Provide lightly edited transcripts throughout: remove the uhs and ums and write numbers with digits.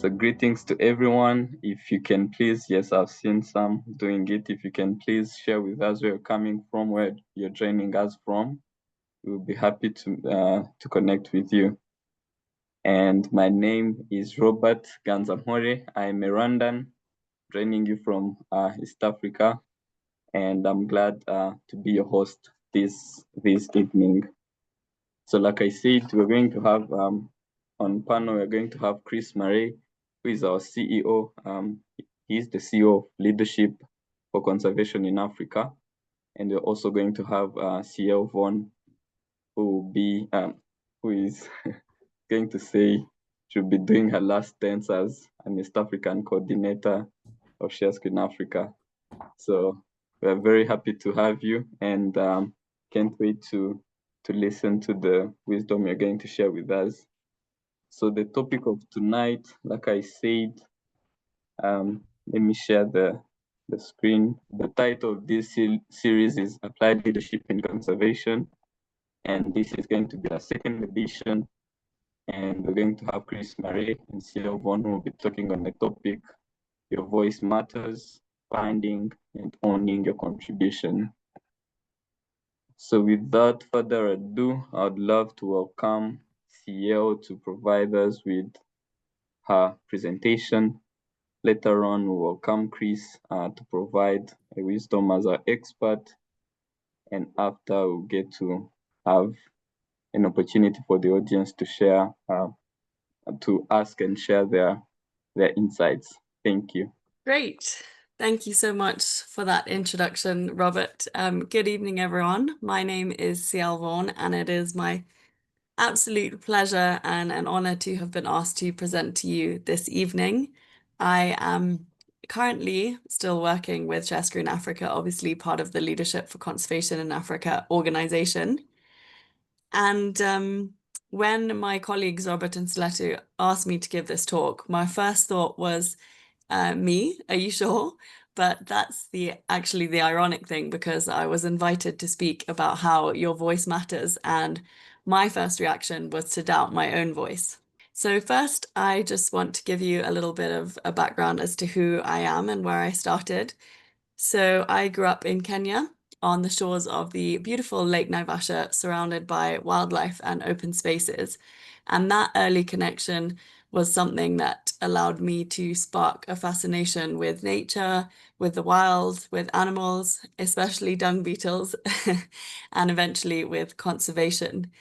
So greetings to everyone. If you can please, yes, I've seen some doing it. If you can please share with us where you're coming from, where you're joining us from. We'll be happy to connect with you. And my name is Robert Ganzamore. I'm a Rwandan, joining you from East Africa, and I'm glad to be your host this evening. So, like I said, we're going to have on panel, we're going to have Chris Murray, who is our CEO. He's the CEO of Leadership for Conservation in Africa. And we're also going to have CL Vaughan, who is going to say she'll be doing her last dance as an East African coordinator of Share Screen Africa. So we're very happy to have you, and can't wait to listen to the wisdom you're going to share with us. So the topic of tonight, like I said, let me share the screen. The title of this series is Applied Leadership in Conservation, and this is going to be a second edition. And we're going to have Chris Murray and CL Vaughan who will be talking on the topic, Your Voice Matters, Finding and Owning Your Contribution. So without further ado, I'd love to welcome CL to provide us with her presentation. Later on, we'll welcome Chris to provide a wisdom as our expert. And after, we'll get to have an opportunity for the audience to share, to ask and share their insights. Thank you. Great. Thank you so much for that introduction, Robert. Good evening, everyone. My name is CL Vaughan, and it is my absolute pleasure and an honor to have been asked to present to you this evening. I am currently still working with Share Screen Africa, obviously part of the Leadership for Conservation in Africa organization. And when my colleagues Robert and Seletu asked me to give this talk, my first thought was, me, are you sure? But that's actually the ironic thing, because I was invited to speak about how your voice matters, and my first reaction was to doubt my own voice. So first, I just want to give you a little bit of a background as to who I am and where I started. So I grew up in Kenya on the shores of the beautiful Lake Naivasha, surrounded by wildlife and open spaces. And that early connection was something that allowed me to spark a fascination with nature, with the wild, with animals, especially dung beetles, and eventually with conservation.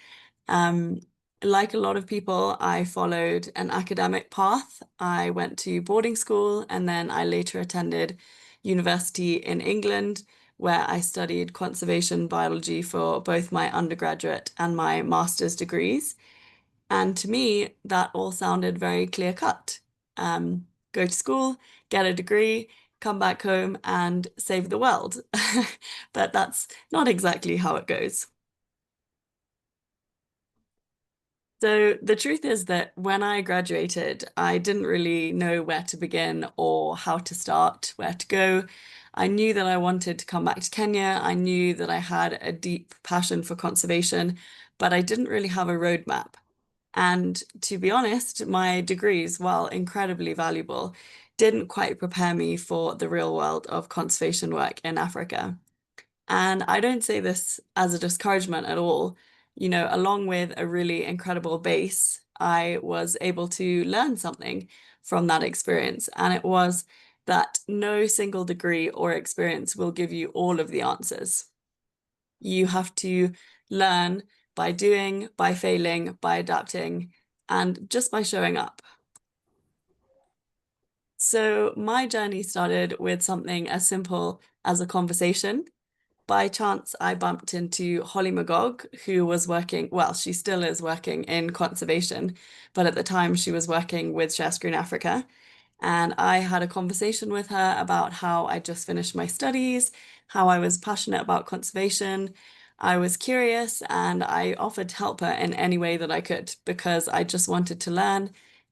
Like a lot of people, I followed an academic path. I went to boarding school, and then I later attended university in England, where I studied conservation biology for both my undergraduate and my master's degrees. And to me, that all sounded very clear-cut. Go to school, get a degree, come back home and save the world. But that's not exactly how it goes. So the truth is that when I graduated, I didn't really know where to begin or how to start, where to go. I knew that I wanted to come back to Kenya. I knew that I had a deep passion for conservation, but I didn't really have a roadmap. And to be honest, my degrees, while incredibly valuable, didn't quite prepare me for the real world of conservation work in Africa. And I don't say this as a discouragement at all. You know, along with a really incredible base, I was able to learn something from that experience. And it was that no single degree or experience will give you all of the answers. You have to learn by doing, by failing, by adapting, and just by showing up. So my journey started with something as simple as a conversation. By chance, I bumped into Holly Magog, who was working, well, she still is working in conservation, but at the time she was working with Share Screen Africa. And I had a conversation with her about how I just finished my studies, how I was passionate about conservation. I was curious, and I offered to help her in any way that I could, because I just wanted to learn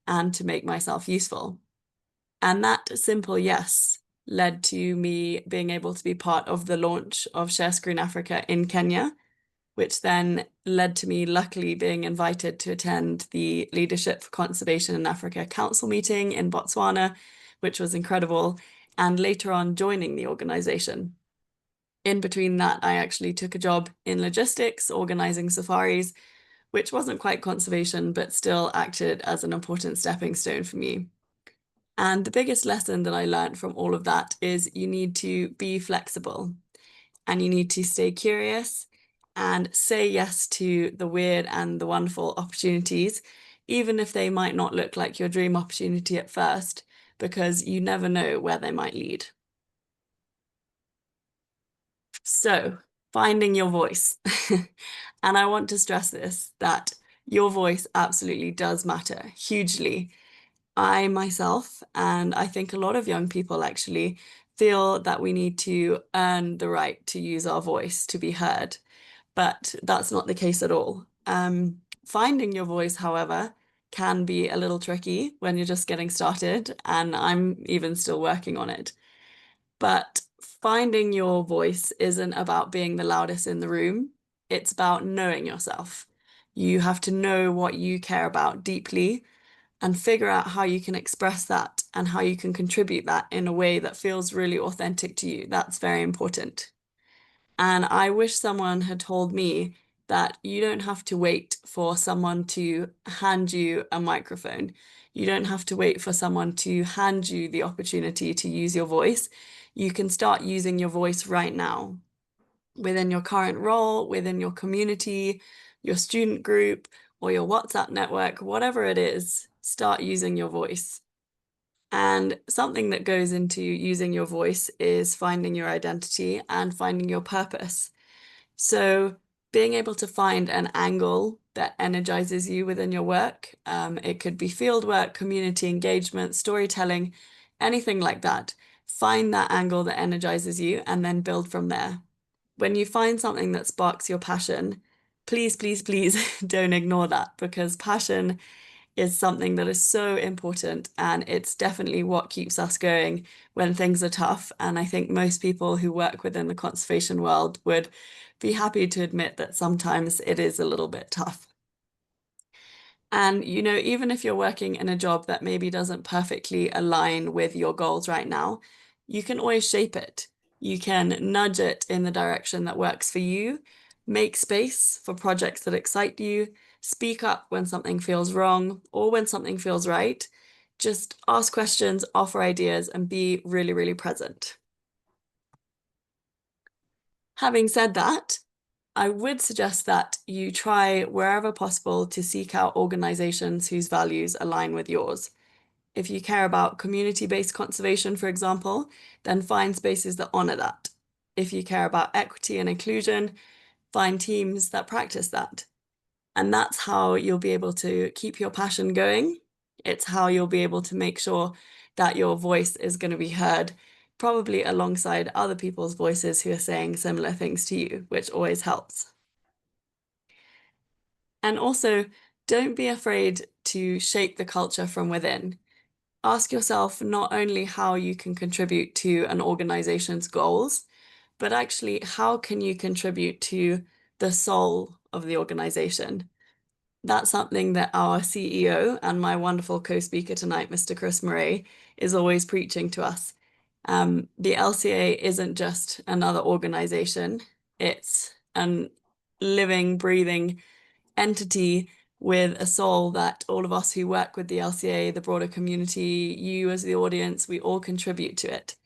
and to make myself useful. And that simple yes led to me being able to be part of the launch of Share Screen Africa in Kenya. which then led to me luckily being invited to attend the Leadership for Conservation in Africa Council meeting in Botswana, which was incredible, and later on joining the organization. In between that, I actually took a job in logistics, organizing safaris, which wasn't quite conservation, but still acted as an important stepping stone for me. And the biggest lesson that I learned from all of that is you need to be flexible and you need to stay curious and say yes to the weird and the wonderful opportunities, even if they might not look like your dream opportunity at first, because you never know where they might lead. So, finding your voice. And I want to stress this, that your voice absolutely does matter hugely. I myself, and I think a lot of young people actually, feel that we need to earn the right to use our voice to be heard, but that's not the case at all. Finding your voice, however, can be a little tricky when you're just getting started, and I'm even still working on it. But finding your voice isn't about being the loudest in the room. It's about knowing yourself. You have to know what you care about deeply and figure out how you can express that and how you can contribute that in a way that feels really authentic to you. That's very important. And I wish someone had told me that you don't have to wait for someone to hand you a microphone. You don't have to wait for someone to hand you the opportunity to use your voice. You can start using your voice right now within your current role, within your community, your student group, or your WhatsApp network, whatever it is, start using your voice. And something that goes into using your voice is finding your identity and finding your purpose. So being able to find an angle that energizes you within your work, it could be field work, community engagement, storytelling, anything like that. Find that angle that energizes you and then build from there. When you find something that sparks your passion, please, please, please don't ignore that, because passion is something that is so important and it's definitely what keeps us going when things are tough. And I think most people who work within the conservation world would be happy to admit that sometimes it is a little bit tough. And, even if you're working in a job that maybe doesn't perfectly align with your goals right now, you can always shape it. You can nudge it in the direction that works for you, make space for projects that excite you, speak up when something feels wrong or when something feels right. Just ask questions, offer ideas, and be really, really present. Having said that, I would suggest that you try wherever possible to seek out organizations whose values align with yours. If you care about community-based conservation, for example, then find spaces that honor that. If you care about equity and inclusion, find teams that practice that. And that's how you'll be able to keep your passion going. It's how you'll be able to make sure that your voice is going to be heard, probably alongside other people's voices who are saying similar things to you, which always helps. And also, don't be afraid to shape the culture from within. Ask yourself not only how you can contribute to an organization's goals, but actually how can you contribute to the soul of the organization? That's something that our CEO and my wonderful co-speaker tonight, Mr. Chris Murray, is always preaching to us. The LCA isn't just another organization, it's a living, breathing entity with a soul that all of us who work with the LCA, the broader community, you as the audience, we all contribute to it.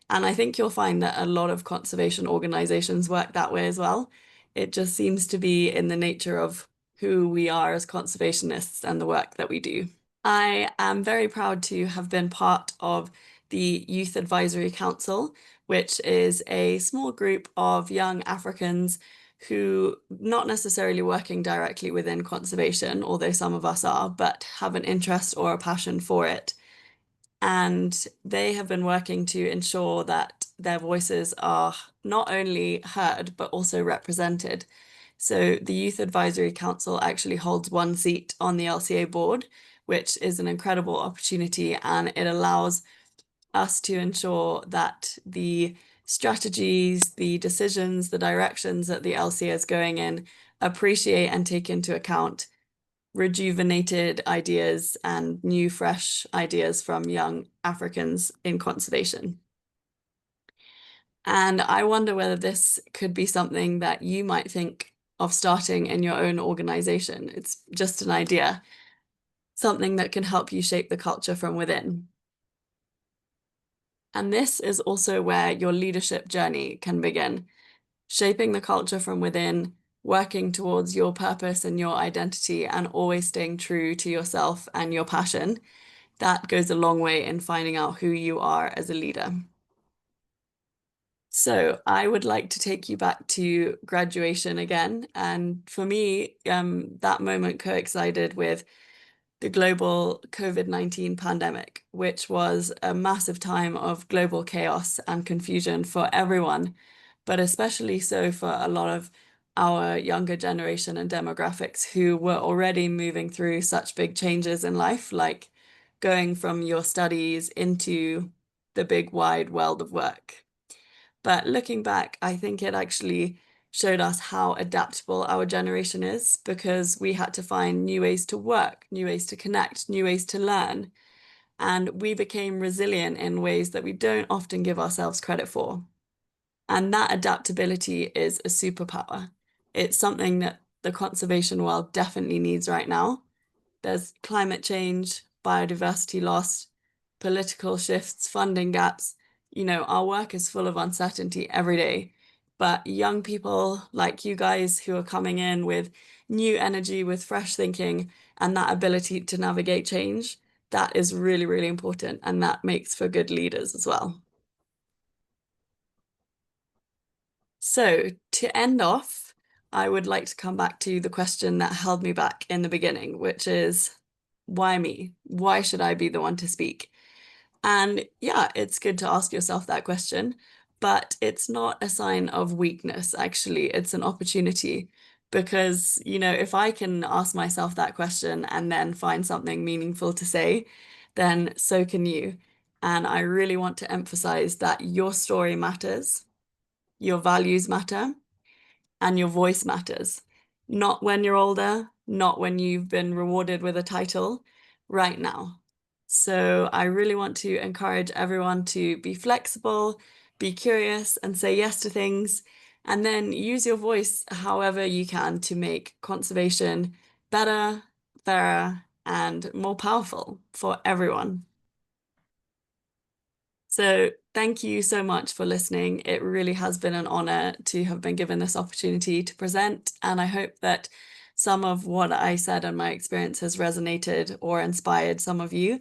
And I think you'll find that a lot of conservation organizations work that way as well. It just seems to be in the nature of who we are as conservationists and the work that we do. I am very proud to have been part of the Youth Advisory Council, which is a small group of young Africans who not necessarily working directly within conservation, although some of us are, but have an interest or a passion for it. And they have been working to ensure that their voices are not only heard, but also represented. So the Youth Advisory Council actually holds one seat on the LCA board, which is an incredible opportunity, and it allows us to ensure that the strategies, the decisions, the directions that the LCA is going in, appreciate and take into account rejuvenated ideas and new, fresh ideas from young Africans in conservation. And I wonder whether this could be something that you might think of starting in your own organization. It's just an idea, something that can help you shape the culture from within. And this is also where your leadership journey can begin, shaping the culture from within, working towards your purpose and your identity, and always staying true to yourself and your passion. That goes a long way in finding out who you are as a leader. So I would like to take you back to graduation again. And for me, that moment coincided with the global COVID-19 pandemic, which was a massive time of global chaos and confusion for everyone, but especially so for a lot of our younger generation and demographics who were already moving through such big changes in life, like going from your studies into the big wide world of work. But looking back, I think it actually showed us how adaptable our generation is because we had to find new ways to work, new ways to connect, new ways to learn. And we became resilient in ways that we don't often give ourselves credit for. And that adaptability is a superpower. It's something that the conservation world definitely needs right now. There's climate change, biodiversity loss, political shifts, funding gaps. Our work is full of uncertainty every day. But young people like you guys who are coming in with new energy, with fresh thinking, and that ability to navigate change, that is really, really important. And that makes for good leaders as well. So to end off, I would like to come back to the question that held me back in the beginning, which is, why me? Why should I be the one to speak? And yeah, it's good to ask yourself that question, but it's not a sign of weakness, actually. It's an opportunity because, if I can ask myself that question and then find something meaningful to say, then so can you. And I really want to emphasize that your story matters, your values matter, and your voice matters. Not when you're older, not when you've been rewarded with a title, right now. So I really want to encourage everyone to be flexible, be curious, and say yes to things, and then use your voice however you can to make conservation better, fairer, and more powerful for everyone. So thank you so much for listening. It really has been an honor to have been given this opportunity to present, and I hope that some of what I said and my experience has resonated or inspired some of you.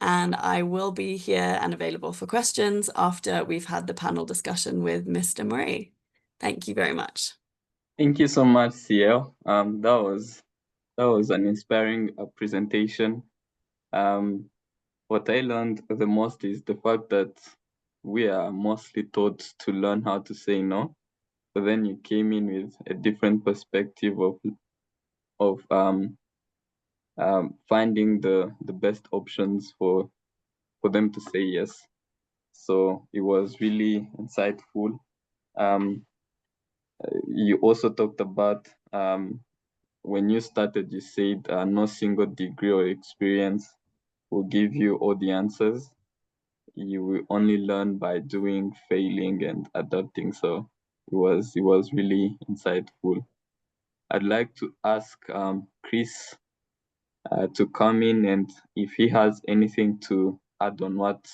And I will be here and available for questions after we've had the panel discussion with Mr. Murray. Thank you very much. Thank you so much, CL. That was an inspiring presentation. What I learned the most is the fact that we are mostly taught to learn how to say no, but then you came in with a different perspective of finding the best options for them to say yes. So it was really insightful. You also talked about when you started, you said no single degree or experience will give you all the answers. You will only learn by doing, failing, and adapting. So it was really insightful. I'd like to ask Chris to come in, and if he has anything to add on what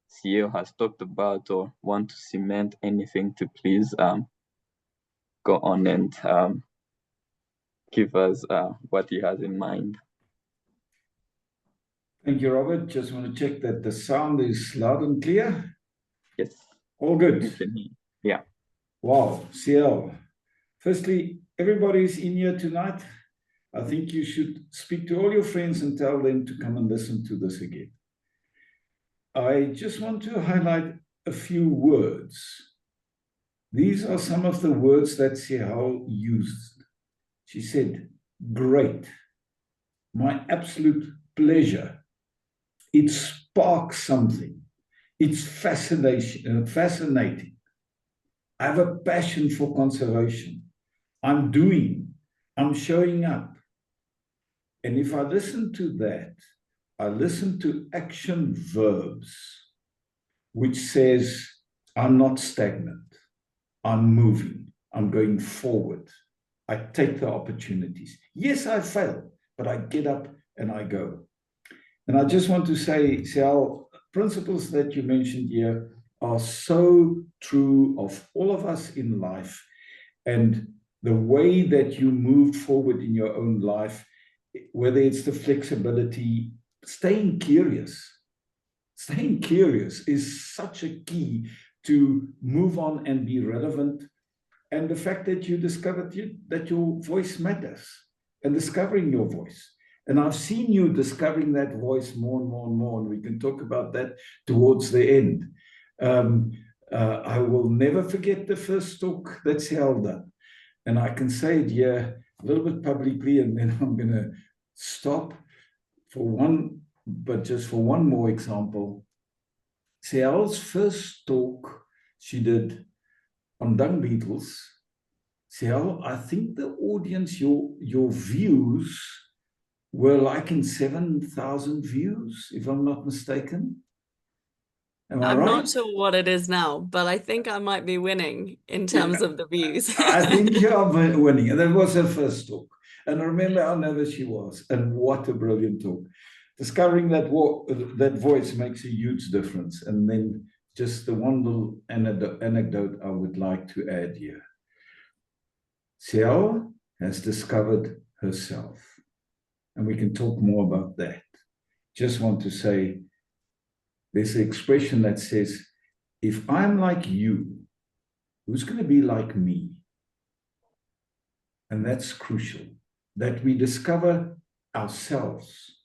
CEO has talked about or want to cement anything, to please go on and give us what he has in mind. Thank you, Robert. Just want to check that the sound is loud and clear. Yes. All good. Yeah. Wow, CL. Firstly, everybody's in here tonight. I think you should speak to all your friends and tell them to come and listen to this again. I just want to highlight a few words. These are some of the words that CL used. She said, great, my absolute pleasure. It sparks something. It's fascinating. I have a passion for conservation. I'm doing, I'm showing up. And if I listen to that, I listen to action verbs, which says, I'm not stagnant. I'm moving. I'm going forward. I take the opportunities. Yes, I fail, but I get up and I go. And I just want to say, Sal, principles that you mentioned here are so true of all of us in life. And the way that you moved forward in your own life, whether it's the flexibility, staying curious is such a key to move on and be relevant. And the fact that you discovered that your voice matters and discovering your voice. And I've seen you discovering that voice more and more and more, and we can talk about that towards the end. I will never forget the first talk that's held up. And I can say it here a little bit publicly, and then I'm going to stop for one, but just for one more example. Ciel's first talk she did on dung beetles. Ciel, I think the audience, your views were like in 7,000 views, if I'm not mistaken. Am I I'm right? not sure what it is now, but I think I might be winning in terms of the views. I think you are winning. And that was her first talk. And I remember how nervous she was. And what a brilliant talk. Discovering that voice makes a huge difference. And then just the one little anecdote I would like to add here. Ciel has discovered herself. And we can talk more about that. Just want to say, there's an expression that says, if I'm like you, who's going to be like me? And that's crucial, that we discover ourselves.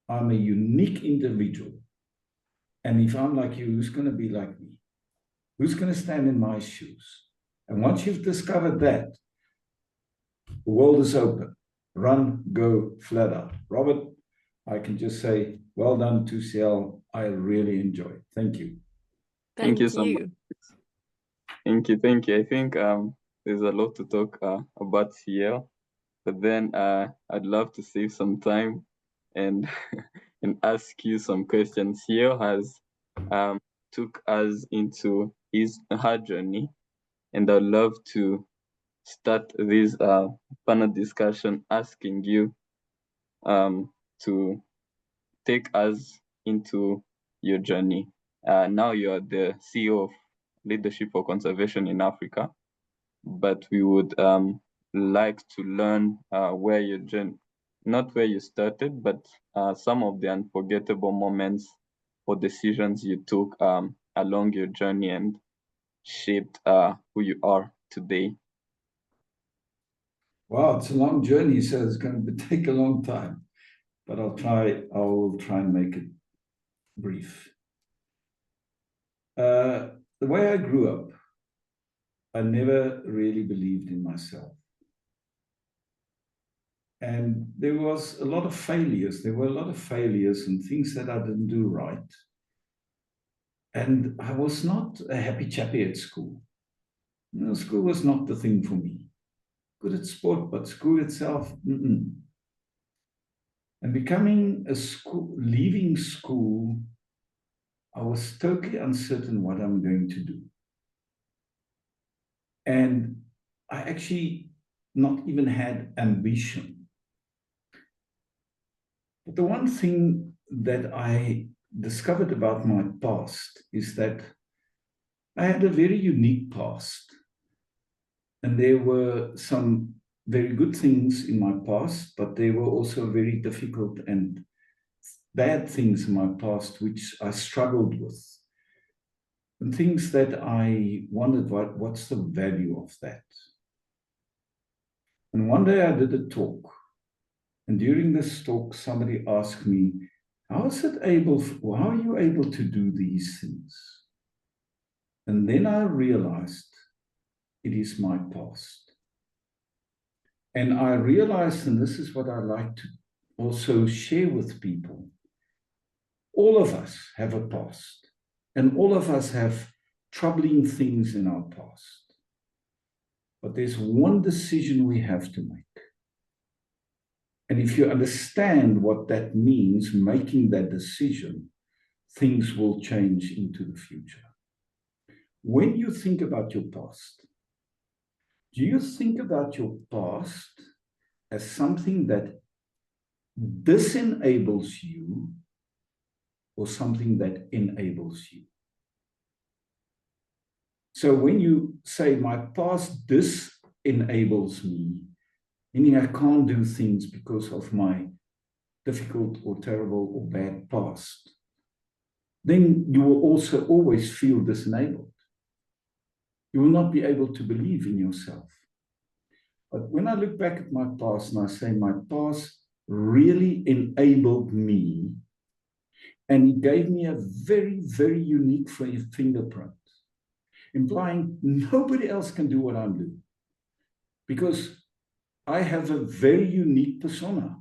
I'm a unique individual. And if I'm like you, who's going to be like me? Who's going to stand in my shoes? And once you've discovered that, the world is open. Run, go, flat out. Robert, I can just say, well done to Ciel. I really enjoyed. Thank you. Thank you so much. Thank you. I think there's a lot to talk about here, but then I'd love to save some time and and ask you some questions. Here has took us into her journey, and I'd love to start this panel discussion asking you to take us into your journey. Now you're the CEO of Leadership for Conservation in Africa, but we would like to learn where your journey, not where you started, but some of the unforgettable moments or decisions you took along your journey and shaped who you are today. Wow, it's a long journey, so it's going to take a long time, but I will try and make it brief. The way I grew up, I never really believed in myself. And there was a lot of failures. There were a lot of failures and things that I didn't do right. And I was not a happy chappy at school. You know, school was not the thing for me. Good at sport, but school itself, And leaving school, I was totally uncertain what I'm going to do. And I actually not even had ambition. But the one thing that I discovered about my past is that I had a very unique past. And there were some very good things in my past, but there were also very difficult and bad things in my past, which I struggled with. And things that I wondered, what's the value of that? And one day I did a talk. And during this talk, somebody asked me, how are you able to do these things? And then I realized it is my past. And I realized, and this is what I like to also share with people, all of us have a past, and all of us have troubling things in our past. but there's one decision we have to make. And if you understand what that means, making that decision, things will change into the future. When you think about your past, do you think about your past as something that disenables you or something that enables you? So when you say my past disenables me, meaning I can't do things because of my difficult or terrible or bad past, then you will also always feel disenabled. You will not be able to believe in yourself. But when I look back at my past and I say my past really enabled me, and it gave me a very, very unique fingerprint, implying nobody else can do what I'm doing, because I have a very unique persona.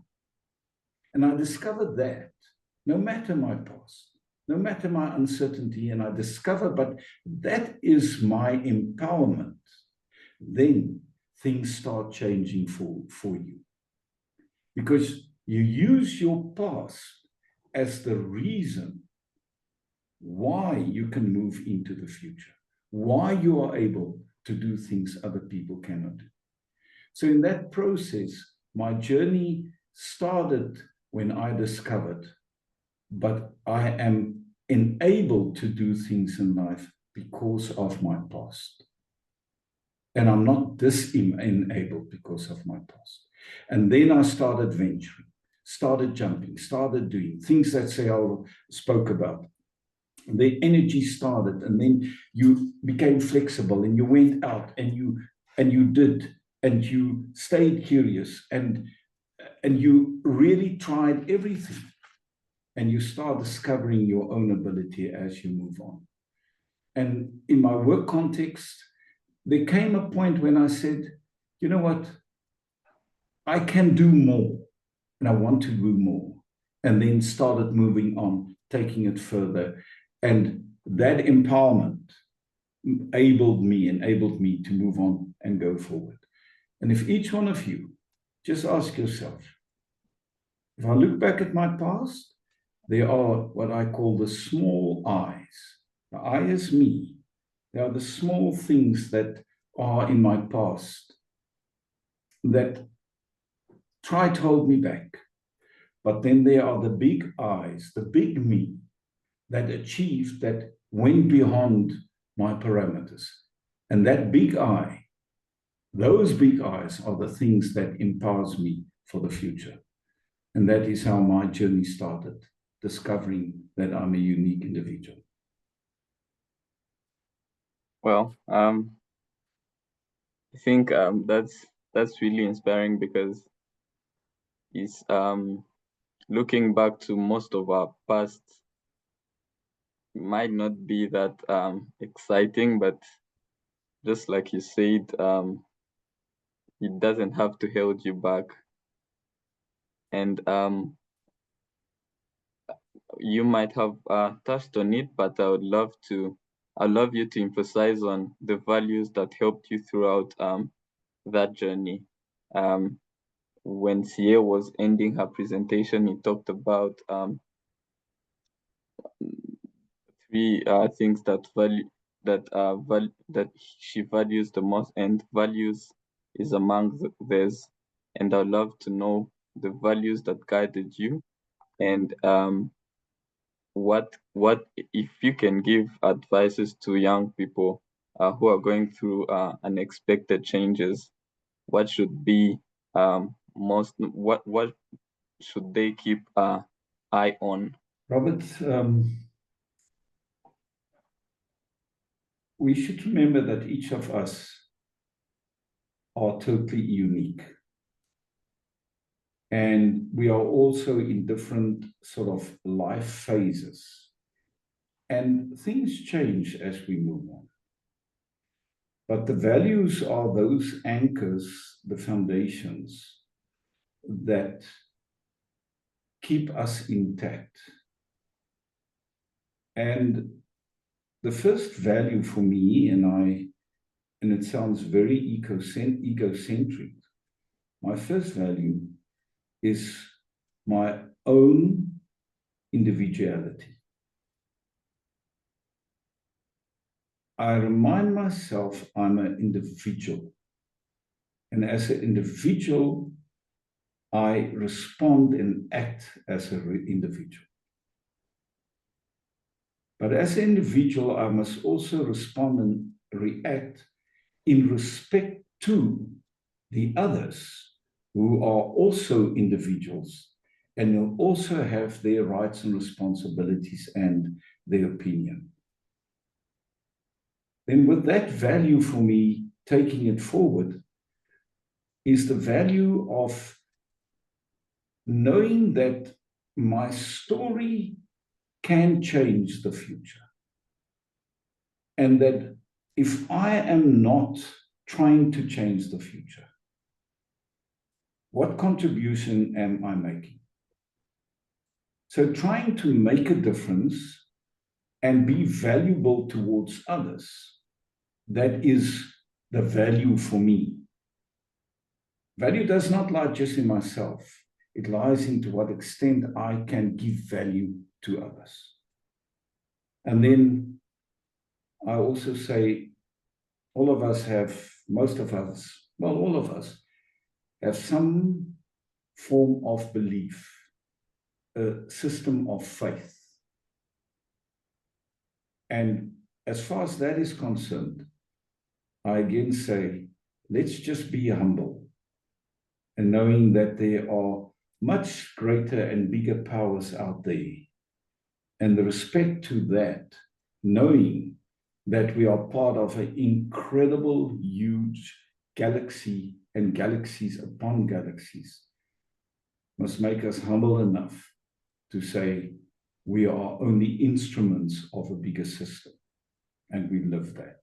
And I discovered that no matter my past, no matter my uncertainty, and I discovered, but that is my empowerment, then things start changing for you. Because you use your past as the reason why you can move into the future, why you are able to do things other people cannot do. So in that process, my journey started when I discovered, but I am enabled to do things in life because of my past. And I'm not disenabled because of my past. And then I started venturing, started jumping, started doing things that Sayal spoke about. The energy started, and then you became flexible, and you went out, and you did, and you stayed curious, and you really tried everything. And you start discovering your own ability as you move on. And in my work context, there came a point when I said, you know what? I can do more, and I want to do more. And then started moving on, taking it further. And that empowerment enabled me to move on and go forward. And if each one of you just ask yourself, if I look back at my past, there are what I call the small I's. The I is me. There are the small things that are in my past that try to hold me back. But then there are the big I's, the big me, that achieved, that went beyond my parameters. And that big I, those big I's are the things that empowers me for the future. And that is how my journey started, discovering that I'm a unique individual. Well, I think that's really inspiring, because it's looking back to most of our past might not be that exciting, but just like you said, it doesn't have to hold you back. And you might have touched on it, but I'd love you to emphasize on the values that helped you throughout that journey. When Sia was ending her presentation, he talked about three things that she values the most, and values is among theirs. And I'd love to know the values that guided you, and what if you can give advices to young people who are going through unexpected changes, what should be what should they keep an eye on? Robert, we should remember that each of us are totally unique. And we are also in different sort of life phases. And things change as we move on. But the values are those anchors, the foundations that keep us intact. And the first value for me, and and it sounds very egocentric, my first value is my own individuality. I remind myself I'm an individual. And as an individual, I respond and act as an individual. But as an individual, I must also respond and react in respect to the others who are also individuals and who also have their rights and responsibilities and their opinion. Then with that value for me, taking it forward, is the value of knowing that my story can change the future. And that if I am not trying to change the future, what contribution am I making? So trying to make a difference and be valuable towards others, that is the value for me. Value does not lie just in myself. It lies into what extent I can give value to others. And then I also say, all of us have, most of us, well, all of us have some form of belief, a system of faith. And as far as that is concerned, I again say, let's just be humble and knowing that there are much greater and bigger powers out there. And the respect to that, knowing that we are part of an incredible, huge galaxy and galaxies upon galaxies, must make us humble enough to say we are only instruments of a bigger system, and we live that.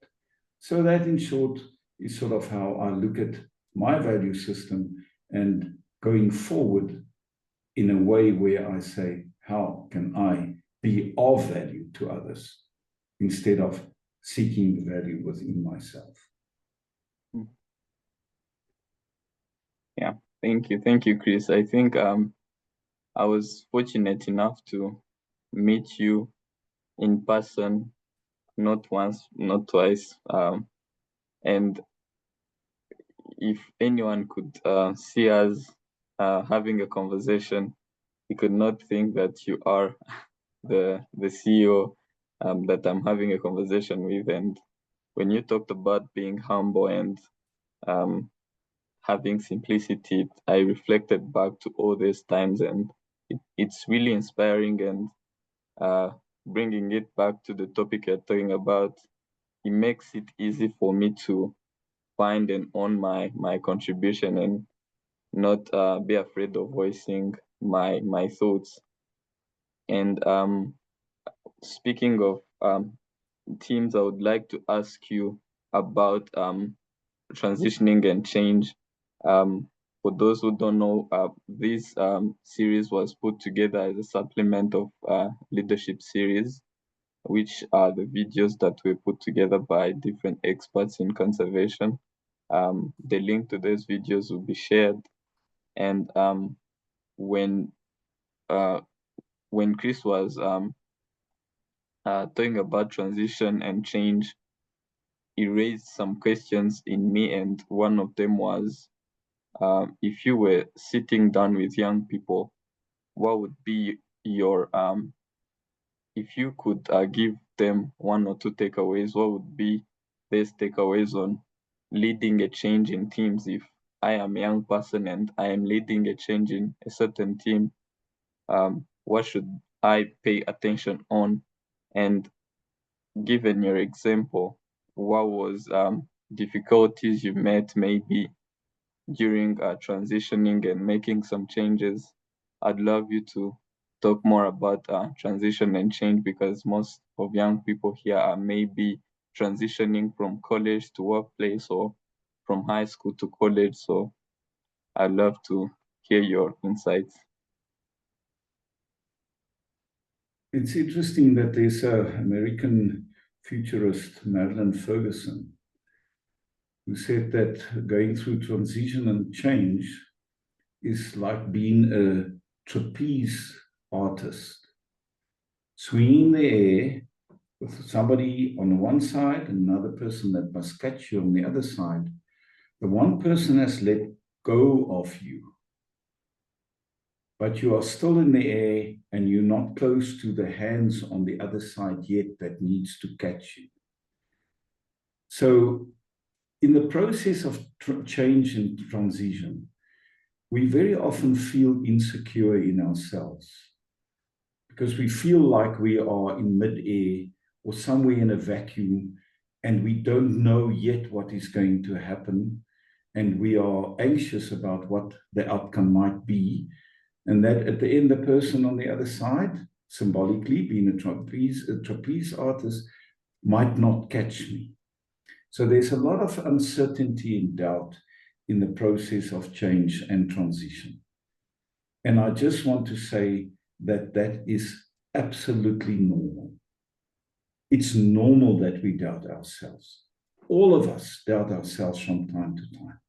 So that, in short, is sort of how I look at my value system and going forward in a way where I say, how can I be of value to others instead of seeking value within myself? Yeah, thank you. Thank you, Chris. I think I was fortunate enough to meet you in person, not once, not twice. And if anyone could see us having a conversation, he could not think that you are the CEO that I'm having a conversation with. And when you talked about being humble and having simplicity, I reflected back to all these times, and it's really inspiring. And bringing it back to the topic you're talking about, it makes it easy for me to find and own my contribution and not be afraid of voicing my thoughts. And speaking of teams, I would like to ask you about transitioning and change. For those who don't know, this series was put together as a supplement of leadership series, which are the videos that were put together by different experts in conservation. The link to those videos will be shared. And when Chris was talking about transition and change, he raised some questions in me, and one of them was, if you were sitting down with young people, what would be your if you could give them one or two takeaways, what would be these takeaways on leading a change in teams? If I am a young person and I am leading a change in a certain team, what should I pay attention on? And given your example, what was difficulties you met maybe during transitioning and making some changes? I'd love you to talk more about transition and change, because most of young people here are maybe transitioning from college to workplace or from high school to college. So I'd love to hear your insights. It's interesting that there's an American futurist, Marilyn Ferguson, who said that going through transition and change is like being a trapeze artist, swinging in the air with somebody on one side and another person that must catch you on the other side. The one person has let go of you, but you are still in the air and you're not close to the hands on the other side yet that needs to catch you. So in the process of change and transition, we very often feel insecure in ourselves because we feel like we are in mid-air or somewhere in a vacuum and we don't know yet what is going to happen, and we are anxious about what the outcome might be, and that at the end, the person on the other side, symbolically being a trapeze artist, might not catch me. So there's a lot of uncertainty and doubt in the process of change and transition. And I just want to say that that is absolutely normal. It's normal that we doubt ourselves. All of us doubt ourselves from time to time.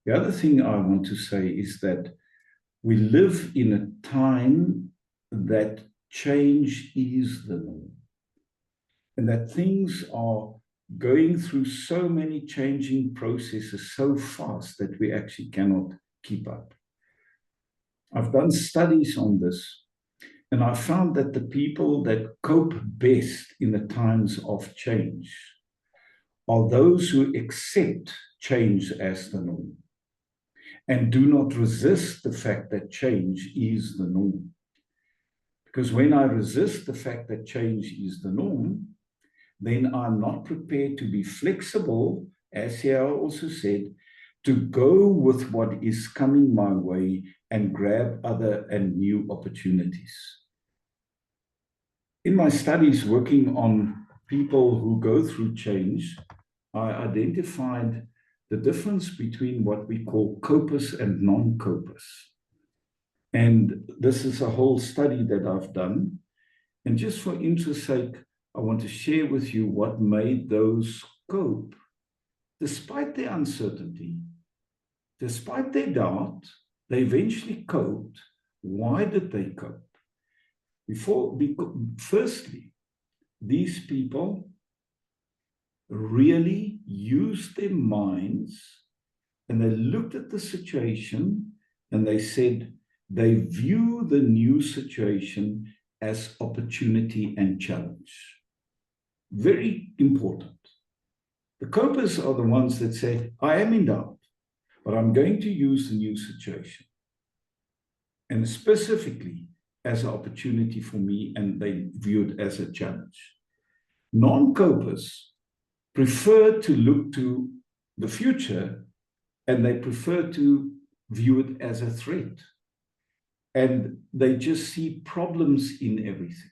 The other thing I want to say is that we live in a time that change is the norm, and that things are going through so many changing processes so fast that we actually cannot keep up. I've done studies on this, and I found that the people that cope best in the times of change are those who accept change as the norm and do not resist the fact that change is the norm. Because when I resist the fact that change is the norm, then I'm not prepared to be flexible, as here also said, to go with what is coming my way and grab other and new opportunities. In my studies working on people who go through change, I identified the difference between what we call copers and non-copers. And this is a whole study that I've done. And just for interest's sake, I want to share with you what made those cope. Despite their uncertainty, despite their doubt, they eventually coped. Why did they cope? Firstly, these people really used their minds and they looked at the situation and they said they view the new situation as opportunity and challenge. Very important. The copers are the ones that say, I am in doubt, but I'm going to use the new situation. And specifically as an opportunity for me, and they view it as a challenge. Non-copers prefer to look to the future and they prefer to view it as a threat. And they just see problems in everything.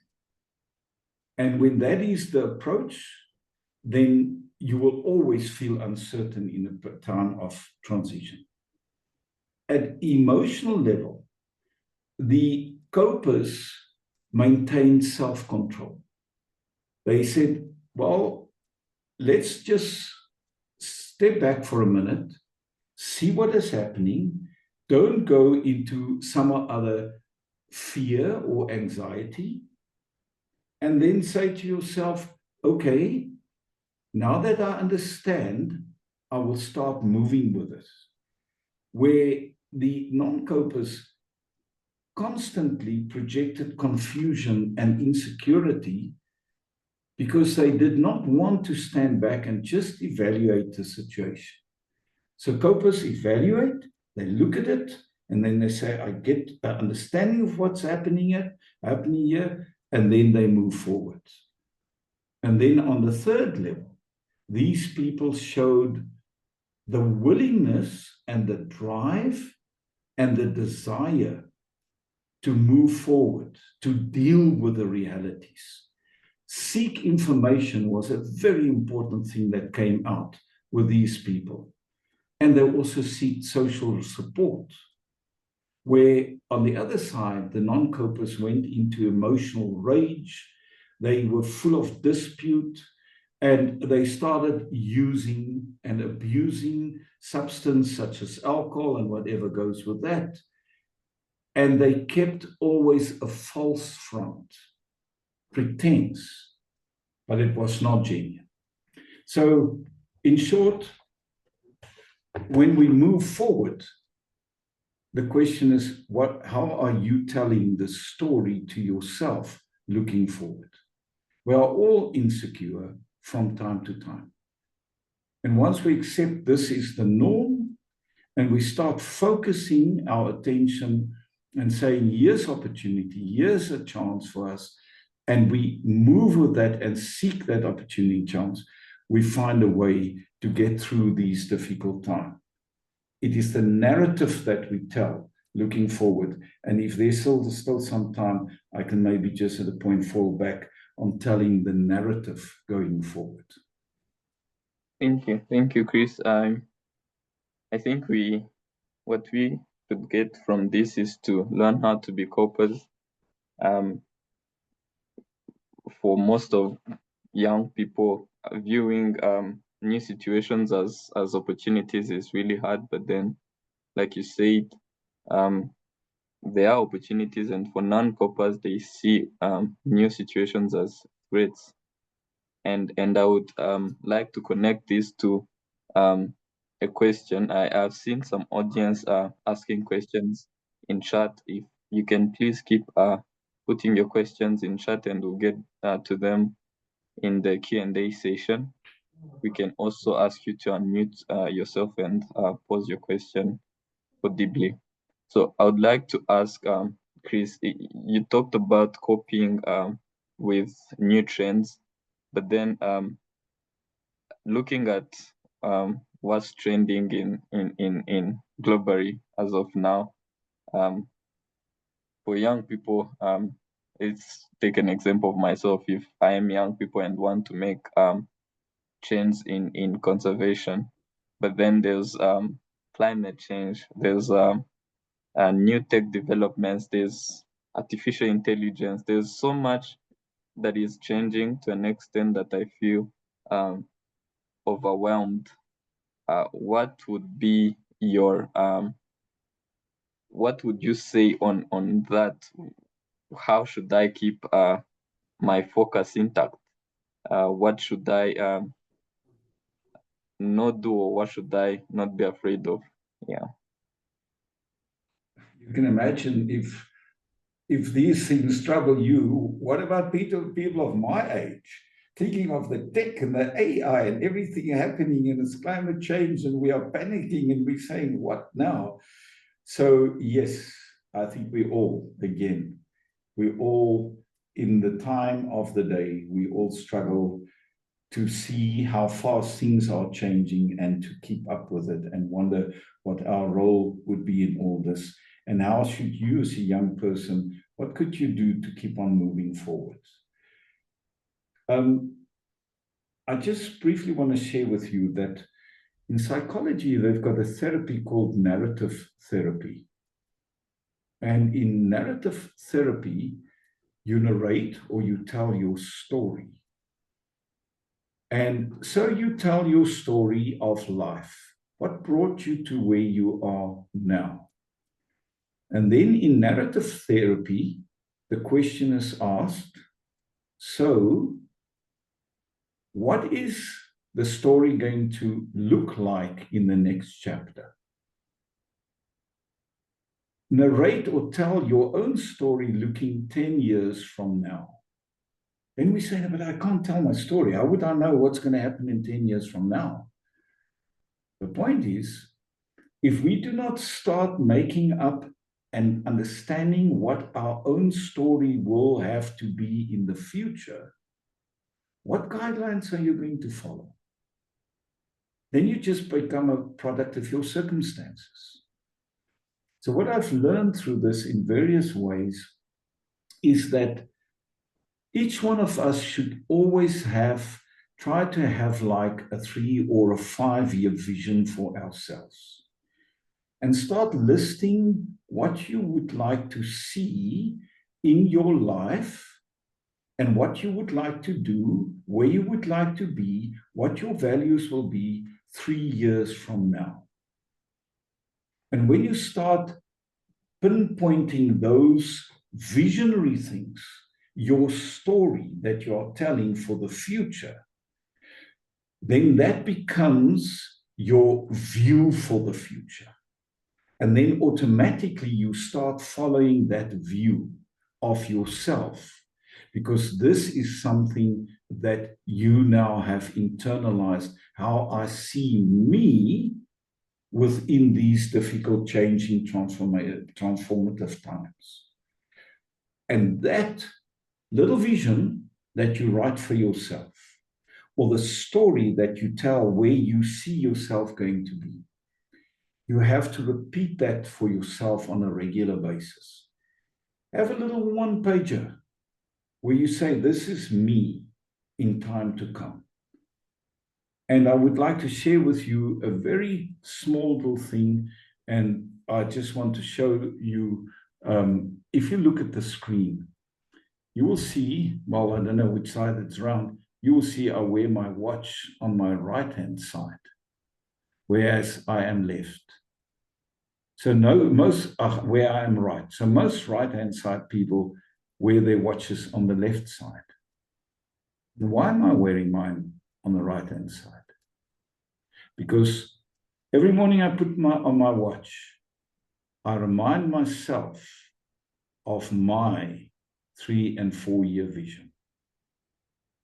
And when that is the approach, then you will always feel uncertain in a time of transition. At emotional level, the copers maintained self-control. They said, well, let's just step back for a minute, see what is happening, don't go into some other fear or anxiety, and then say to yourself, okay, now that I understand, I will start moving with it. Where the non-copers constantly projected confusion and insecurity because they did not want to stand back and just evaluate the situation. So copers evaluate, they look at it, and then they say, I get an understanding of what's happening here, and then they move forward. And then on the third level, these people showed the willingness and the drive and the desire to move forward, to deal with the realities. Seek information was a very important thing that came out with these people. And they also seek social support, where on the other side, the non-copers went into emotional rage. They were full of dispute. And they started using and abusing substance such as alcohol and whatever goes with that. And they kept always a false front, pretense, but it was not genuine. So, in short, when we move forward, the question is, how are you telling the story to yourself looking forward? We are all insecure from time to time. And once we accept this is the norm, and we start focusing our attention and saying, here's opportunity, here's a chance for us, and we move with that and seek that opportunity chance, we find a way to get through these difficult times. It is the narrative that we tell looking forward. And if there's still some time, I can maybe just at a point fall back on telling the narrative going forward. Thank you, Chris. I think what we could get from this is to learn how to be copers. For most of young people, viewing new situations as opportunities is really hard. But then, like you said, there are opportunities, and for non-copers, they see new situations as threats. And I would like to connect this to a question. I've seen some audience asking questions in chat. If you can please keep putting your questions in chat, and we'll get to them in the Q&A session. We can also ask you to unmute yourself and pose your question audibly. So I would like to ask Chris, you talked about copying with new trends, but then looking at what's trending in globally as of now, for young people, let's take an example of myself. If I am young people and want to make change in conservation, but then there's climate change, there's new tech developments, there's artificial intelligence, there's so much that is changing to an extent that I feel overwhelmed. What would be your what would you say on that? How should I keep my focus intact? What should I not do, or what should I not be afraid of? Yeah. You can imagine if these things trouble you, what about people of my age? Thinking of the tech and the AI and everything happening, and it's climate change, and we are panicking and we're saying, what now? So, yes, I think we all in the time of the day, we all struggle to see how fast things are changing and to keep up with it, and wonder what our role would be in all this. And how should you, as a young person, what could you do to keep on moving forward? I just briefly want to share with you that in psychology, they've got a therapy called narrative therapy. And in narrative therapy, you narrate or you tell your story. And so you tell your story of life. What brought you to where you are now? And then in narrative therapy, the question is asked, so what is the story going to look like in the next chapter? Narrate or tell your own story looking 10 years from now. Then we say, but I can't tell my story. How would I know what's going to happen in 10 years from now? The point is, if we do not start making up and understanding what our own story will have to be in the future, what guidelines are you going to follow? Then you just become a product of your circumstances. So what I've learned through this in various ways is that each one of us should always try to have like a 3 or a 5-year vision for ourselves, and start listing what you would like to see in your life and what you would like to do, where you would like to be, what your values will be 3 years from now. And when you start pinpointing those visionary things, your story that you are telling for the future, then that becomes your view for the future. And then automatically you start following that view of yourself, because this is something that you now have internalized, how I see me within these difficult, changing, transformative times. And that little vision that you write for yourself, or the story that you tell where you see yourself going to be, you have to repeat that for yourself on a regular basis. Have a little one-pager where you say, this is me in time to come. And I would like to share with you a very small little thing, and I just want to show you, if you look at the screen, you will see, well, I don't know which side it's around, you will see I wear my watch on my right-hand side, whereas I am left. So where I am right. So most right-hand side people wear their watches on the left side. And why am I wearing mine on the right-hand side? Because every morning I put on my watch, I remind myself of my 3 and 4 year vision.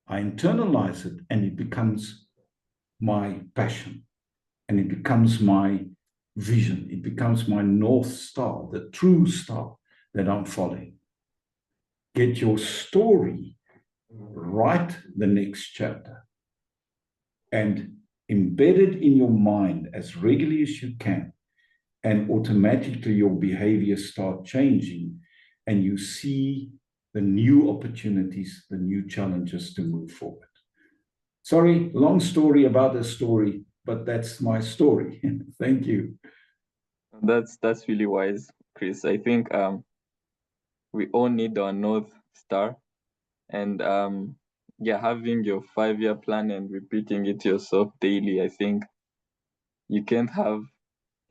I internalize it, and it becomes my passion, and it becomes my vision. It becomes my North Star, the true star that I'm following. Get your story, write the next chapter, and embed it in your mind as regularly as you can, and automatically your behavior start changing, and you see the new opportunities, the new challenges to move forward. Sorry, long story about a story, but that's my story. Thank you. That's really wise, Chris. I think we all need our North Star, and yeah, having your 5-year plan and repeating it yourself daily, I think you can't have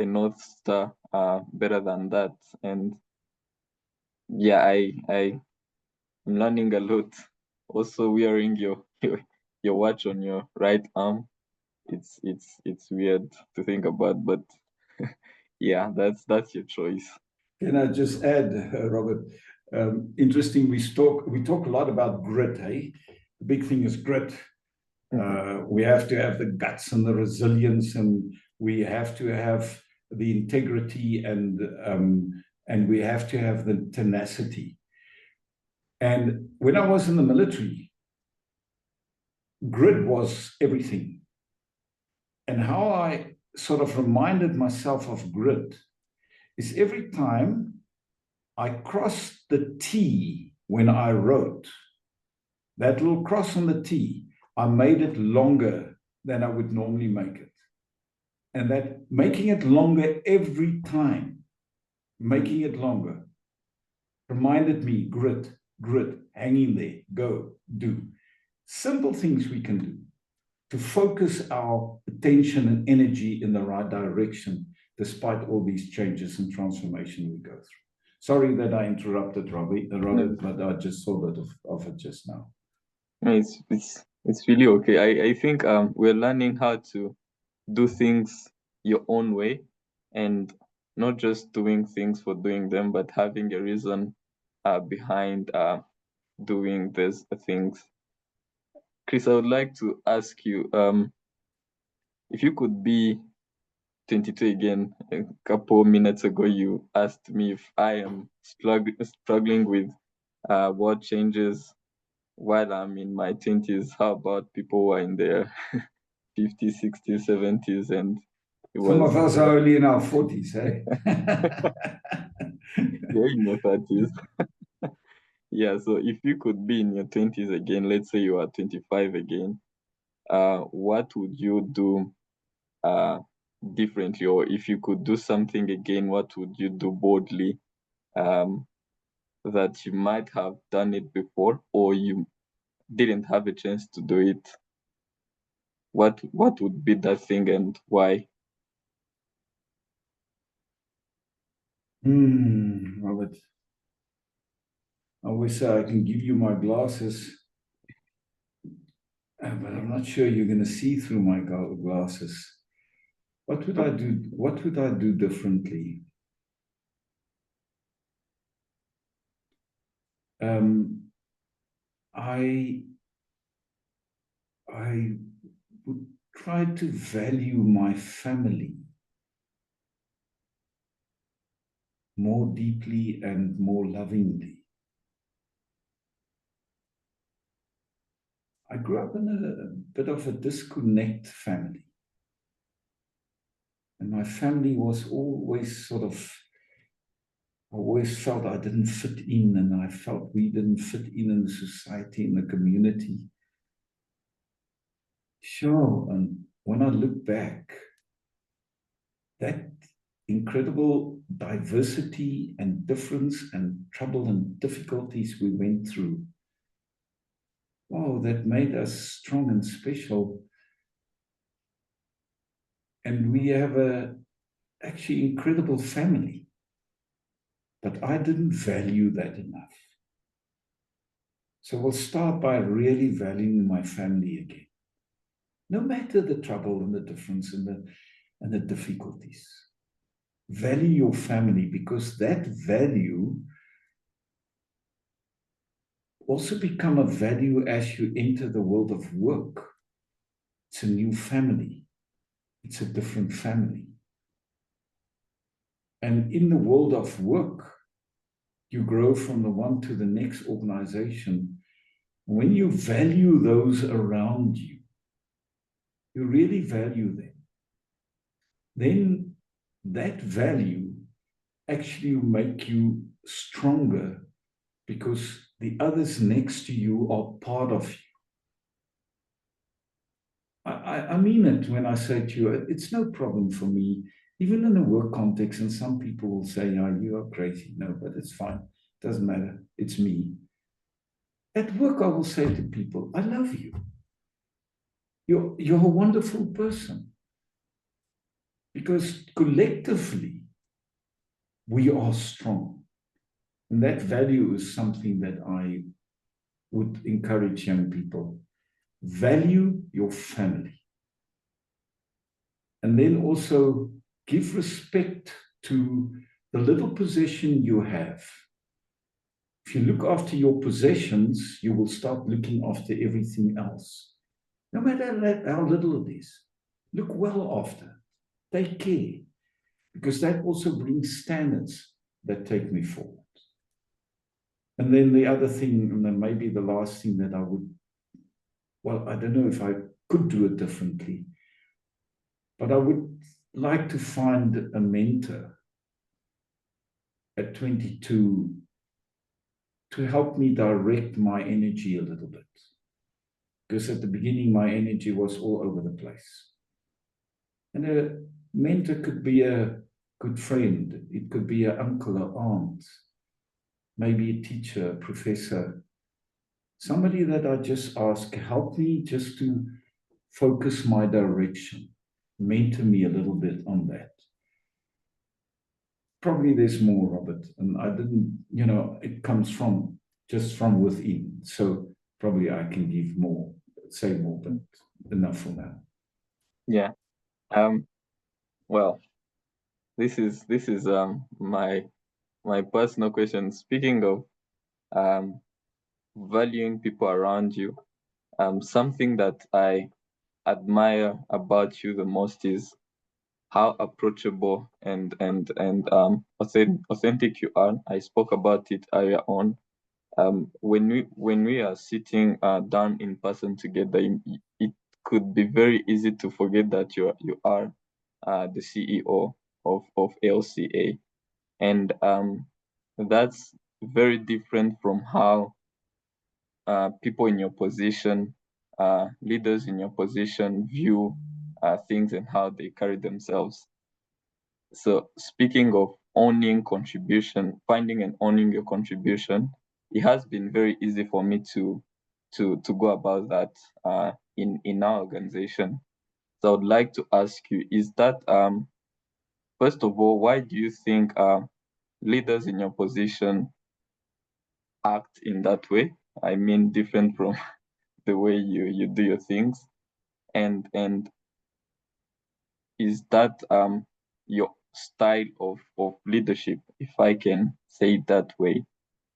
a North Star better than that. And yeah, I'm learning a lot. Also, wearing your watch on your right arm, it's weird to think about, but yeah, that's your choice. Can I just add, Robert? Interesting. We talk a lot about grit. Hey, the big thing is grit. We have to have the guts and the resilience, and we have to have the integrity, and we have to have the tenacity. And when I was in the military, grit was everything. And how I sort of reminded myself of grit is every time I crossed the T when I wrote, that little cross on the T, I made it longer than I would normally make it. And that making it longer every time, making it longer, reminded me, grit, hang in there, go, do. Simple things we can do to focus our attention and energy in the right direction, despite all these changes and transformation we go through. Sorry that I interrupted, Robert, but I just thought of it just now. It's really okay. I think we're learning how to do things your own way, and not just doing things for doing them, but having a reason behind doing these things. Chris, I would like to ask you, if you could be 22 again. A couple minutes ago, you asked me if I am struggling with what changes while I'm in my 20s. How about people who are in their 50s, 60s, 70s? And some of us are only in our 40s, eh? You're in your 30s. Yeah, so if you could be in your 20s again, let's say you are 25 again, what would you do differently? Or if you could do something again, what would you do boldly that you might have done it before, or you didn't have a chance to do it, what would be that thing and why? Robert, I wish I can give you my glasses, but I'm not sure you're going to see through my glasses. What would I do? What would I do differently? I would try to value my family more deeply and more lovingly. I grew up in a bit of a disconnect family. And my family was always sort of, I always felt I didn't fit in, and I felt we didn't fit in the society, in the community. Sure, and when I look back, that incredible diversity and difference and trouble and difficulties we went through, wow, that made us strong and special. And we have a actually incredible family. But I didn't value that enough. So we'll start by really valuing my family again. No matter the trouble and the difference and the difficulties. Value your family, because that value also become a value as you enter the world of work. It's a new family. It's a different family. And in the world of work, you grow from the one to the next organization. When you value those around you, you really value them, then that value actually will make you stronger, because the others next to you are part of you. I mean it when I say to you, it's no problem for me, even in a work context, and some people will say, oh, you are crazy. No, but it's fine. It doesn't matter. It's me. At work, I will say to people, I love you. You're a wonderful person. Because collectively, we are strong. And that value is something that I would encourage young people. Value your family. And then also give respect to the little possession you have. If you look after your possessions, you will start looking after everything else. No matter how little it is. Look well after. Take care. Because that also brings standards that take me forward. And then the other thing, and then maybe the last thing that I would, well, I don't know if I could do it differently, but I would like to find a mentor at 22 to help me direct my energy a little bit. Because at the beginning, my energy was all over the place. And a mentor could be a good friend. It could be an uncle or aunt, maybe a teacher, a professor, somebody that I just ask, help me just to focus my direction, mentor me a little bit on that. Probably there's more, Robert, and I didn't, it comes from just from within. So probably I can give more, say more, but enough for now. Yeah. Well, this is my personal question. Speaking of valuing people around you, something that I admire about you the most is how approachable and authentic you are. I spoke about it earlier on. When we are sitting down in person together, it could be very easy to forget that you are the CEO of LCA, and that's very different from how people in your position, leaders in your position, view things and how they carry themselves. So, speaking of owning contribution, finding and owning your contribution, it has been very easy for me to to go about that in our organization. So I would like to ask you, is that first of all, why do you think leaders in your position act in that way? I mean, different from the way you do your things, and is that your style of leadership, if I can say it that way?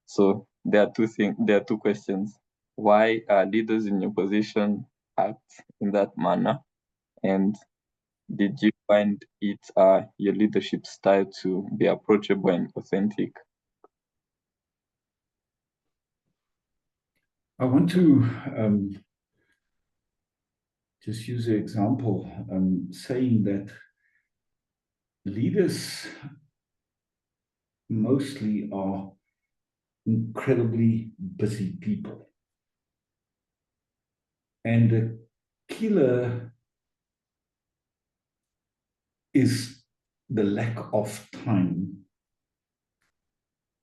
So there are two questions. Why leaders in your position act in that manner? And did you find it your leadership style to be approachable and authentic? I want to just use an example, saying that leaders mostly are incredibly busy people. And the killer is the lack of time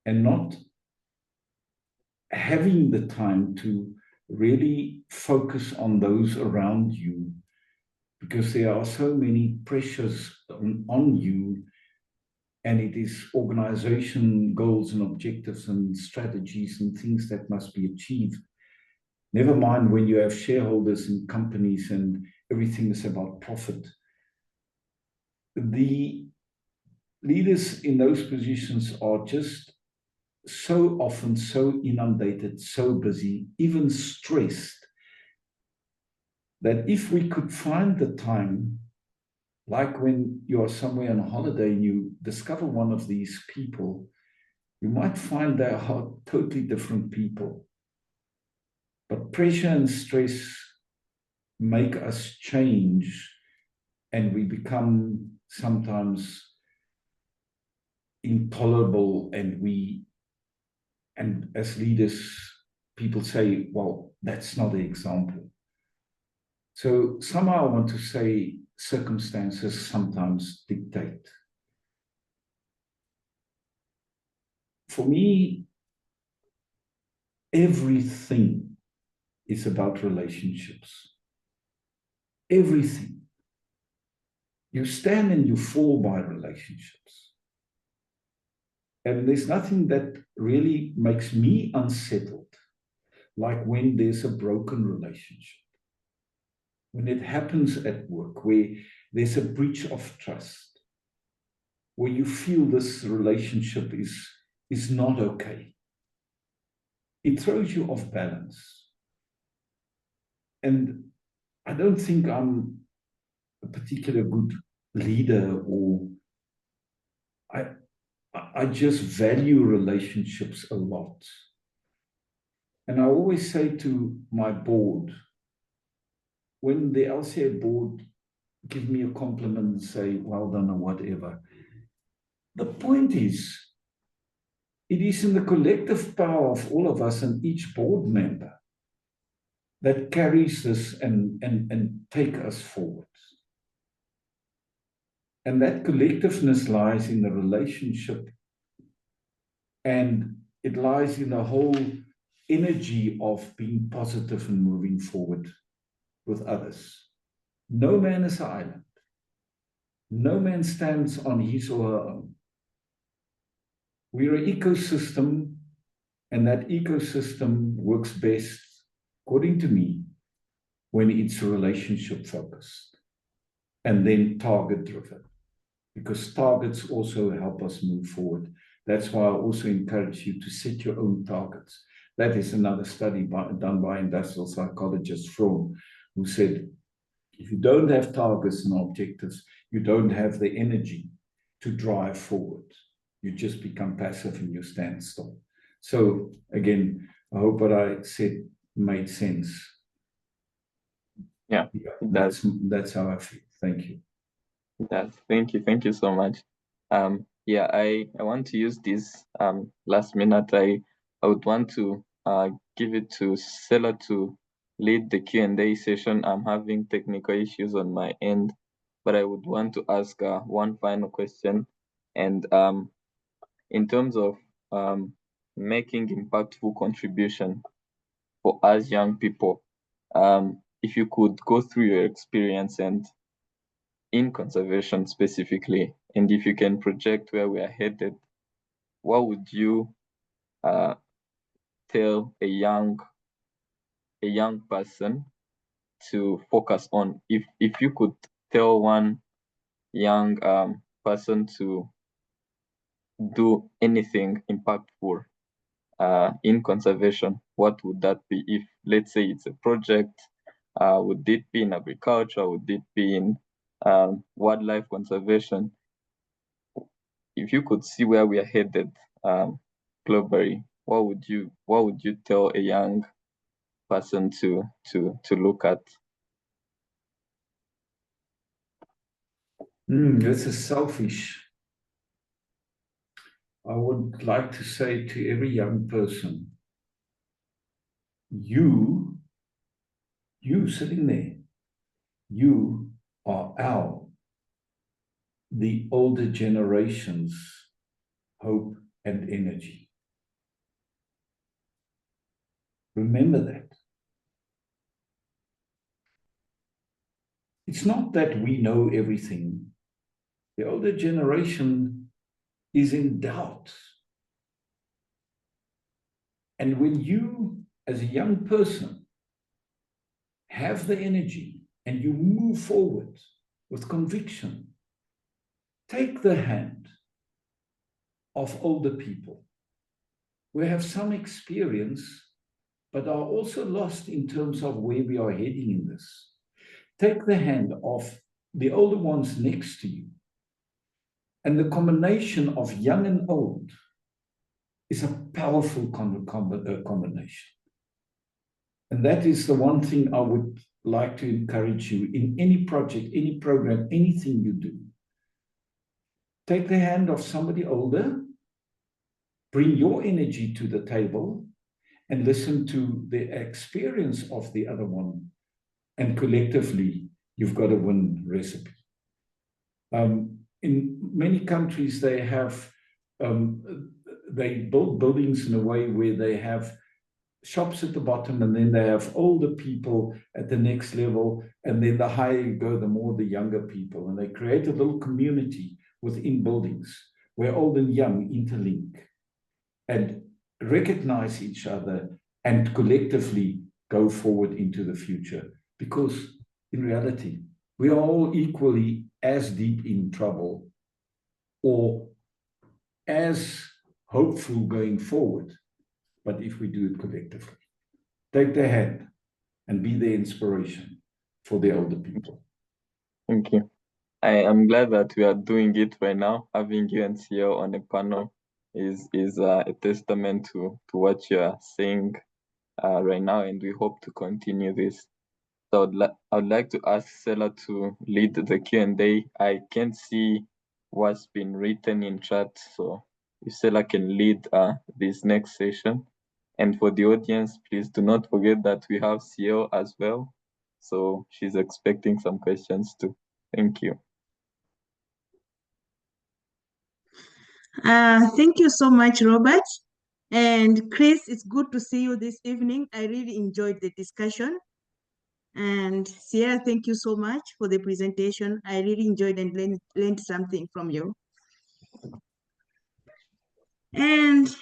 and not having the time to really focus on those around you, because there are so many pressures on you, and it is organization goals and objectives and strategies and things that must be achieved. Never mind when you have shareholders in companies and everything is about profit. The leaders in those positions are just so often so inundated, so busy, even stressed, that if we could find the time, like when you are somewhere on a holiday and you discover one of these people, you might find they are totally different people. But pressure and stress make us change, and we become sometimes intolerable, and as leaders, people say, well, that's not the example. So somehow I want to say circumstances sometimes dictate. For me, everything is about relationships. Everything. You stand and you fall by relationships. And there's nothing that really makes me unsettled like when there's a broken relationship. When it happens at work, where there's a breach of trust, where you feel this relationship is not okay. It throws you off balance. And I don't think I'm a particular good leader, or I just value relationships a lot. And I always say to my board, when the LCA board give me a compliment and say, well done, or whatever, the point is, it is in the collective power of all of us and each board member that carries this and take us forward. And that collectiveness lies in the relationship, and it lies in the whole energy of being positive and moving forward with others. No man is an island. No man stands on his or her own. We're an ecosystem, and that ecosystem works best, according to me, when it's relationship focused and then target driven, because targets also help us move forward. That's why I also encourage you to set your own targets. That is another study done by industrial psychologist Fromm, who said, if you don't have targets and objectives, you don't have the energy to drive forward. You just become passive and you stand still. So again, I hope what I said made sense. Yeah, that's how I feel. Thank you. Thank you so much. Yeah, I want to use this last minute. I would want to give it to Stella to lead the Q&A session. I'm having technical issues on my end, but I would want to ask one final question. And in terms of making impactful contribution for us young people, if you could go through your experience and in conservation specifically, and if you can project where we are headed, what would you tell a young person to focus on? If you could tell one young person to do anything impactful in conservation, what would that be? If, let's say, it's a project, would it be in agriculture? Would it be in wildlife conservation? If you could see where we are headed globally, what would you tell a young person to look at? This is selfish. I would like to say to every young person, you sitting there, you are the older generation's hope and energy. Remember that. It's not that we know everything. The older generation is in doubt. And when you, as a young person, have the energy and you move forward with conviction, take the hand of older people who have some experience, but are also lost in terms of where we are heading in this. Take the hand of the older ones next to you. And the combination of young and old is a powerful combination. And that is the one thing I would like to encourage you in any project, any program, anything you do. Take the hand of somebody older, bring your energy to the table, and listen to the experience of the other one. And collectively, you've got a win recipe. In many countries, they build buildings in a way where they have shops at the bottom, and then they have older people at the next level, and then the higher you go, the more the younger people. And they create a little community within buildings where old and young interlink and recognize each other and collectively go forward into the future. Because in reality, we are all equally as deep in trouble or as hopeful going forward, but if we do it collectively. Take their hand and be their inspiration for the older people. Thank you. I am glad that we are doing it right now. Having you and CEO on a panel is a testament to what you are saying right now, and we hope to continue this. So I would like to ask Stella to lead the Q&A. I can't see what's been written in chat, so if Stella can lead this next session. And for the audience, please do not forget that we have CEO as well. So she's expecting some questions too. Thank you. Thank you so much, Robert. And Chris, it's good to see you this evening. I really enjoyed the discussion. And Sierra, thank you so much for the presentation. I really enjoyed and learned something from you. And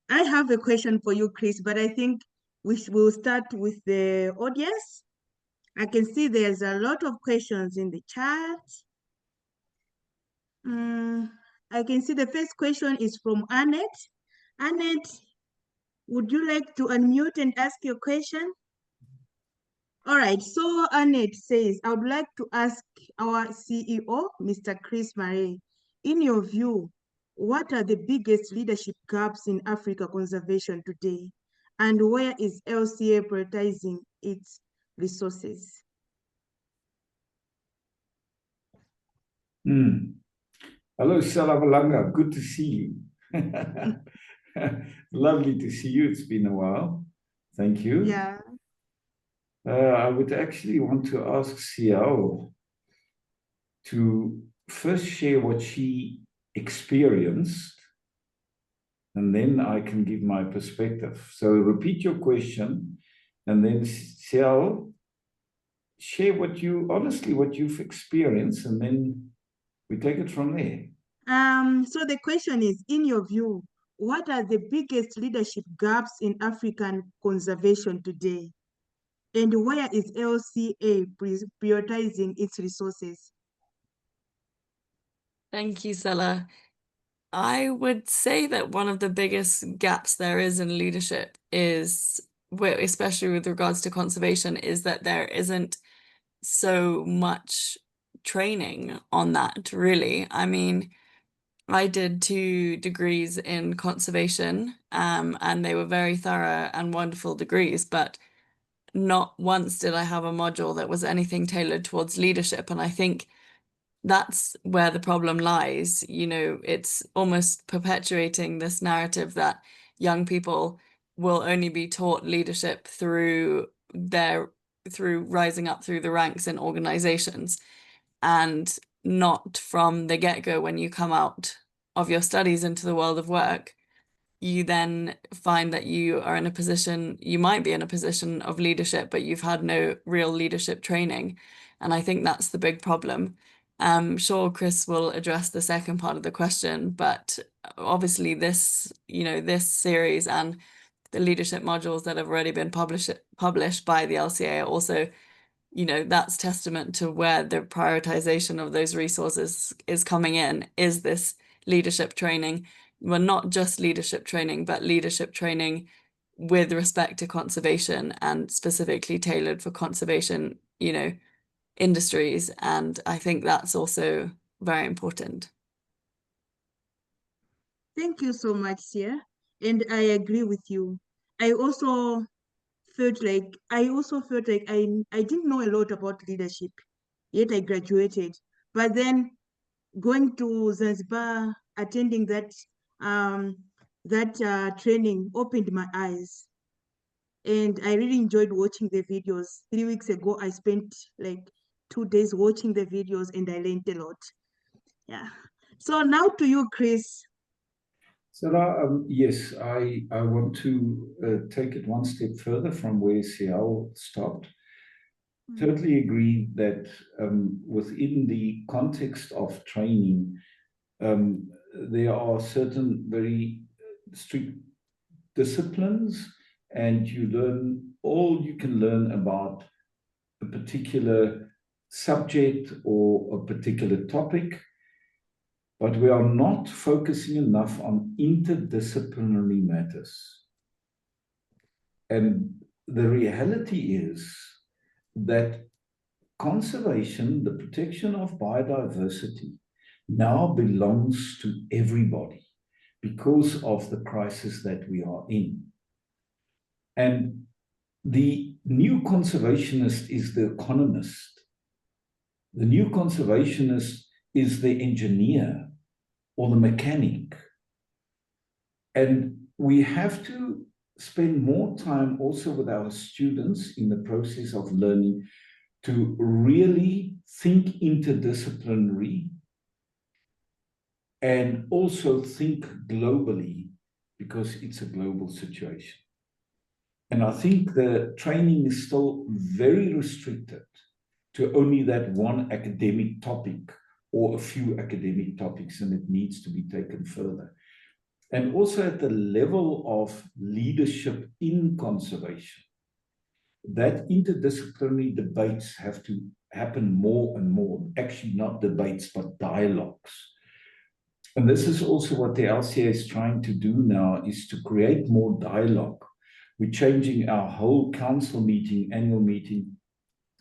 I have a question for you, Chris, but I think we will start with the audience. I can see there's a lot of questions in the chat. I can see the first question is from Annette. Annette, would you like to unmute and ask your question? All right, so Annette says, I would like to ask our CEO, Mr. Chris Murray, in your view, what are the biggest leadership gaps in Africa conservation today? And where is LCA prioritizing its resources? Hello, Salavalanga. Good to see you. Lovely to see you. It's been a while. Thank you. Yeah. I would actually want to ask Ciao to first share what she experienced, and then I can give my perspective. So repeat your question, And then Ciel, share honestly what you've experienced, and then we take it from there. So the question is, in your view, what are the biggest leadership gaps in African conservation today? And where is LCA prioritizing its resources? Thank you, Stella. I would say that one of the biggest gaps there is in leadership is, especially with regards to conservation, is that there isn't so much training on that, really. I mean, I did 2 degrees in conservation, and they were very thorough and wonderful degrees, but not once did I have a module that was anything tailored towards leadership. And I think that's where the problem lies. You know, it's almost perpetuating this narrative that young people will only be taught leadership through rising up through the ranks in organizations, and not from the get-go. When you come out of your studies into the world of work, you then find that you might be in a position of leadership, but you've had no real leadership training. And I think that's the big problem. Sure, Chris will address the second part of the question, but obviously this series and the leadership modules that have already been published by the LCA are also, that's testament to where the prioritization of those resources is coming in, is this leadership training. Well, not just leadership training, but leadership training with respect to conservation and specifically tailored for conservation, industries. And I think that's also very important. Thank you so much, Sia. And I agree with you. I also felt like I didn't know a lot about leadership, yet I graduated. But then going to Zanzibar, attending that training opened my eyes. And I really enjoyed watching the videos. 3 weeks ago, I spent like 2 days watching the videos and I learned a lot. Yeah. So now to you, Chris. So yes, I want to take it one step further from where Ciel stopped. Totally agree that within the context of training, there are certain very strict disciplines, and you learn all you can learn about a particular subject or a particular topic, but we are not focusing enough on interdisciplinary matters. And the reality is that conservation, the protection of biodiversity, now belongs to everybody because of the crisis that we are in. And the new conservationist is the economist. The new conservationist is the engineer or the mechanic. And we have to spend more time also with our students in the process of learning to really think interdisciplinary and also think globally, because it's a global situation. And I think the training is still very restricted to only that one academic topic or a few academic topics, and it needs to be taken further. And also at the level of leadership in conservation, that interdisciplinary debates have to happen more and more. Actually, not debates, but dialogues. And this is also what the LCA is trying to do now, is to create more dialogue. We're changing our whole council meeting, annual meeting,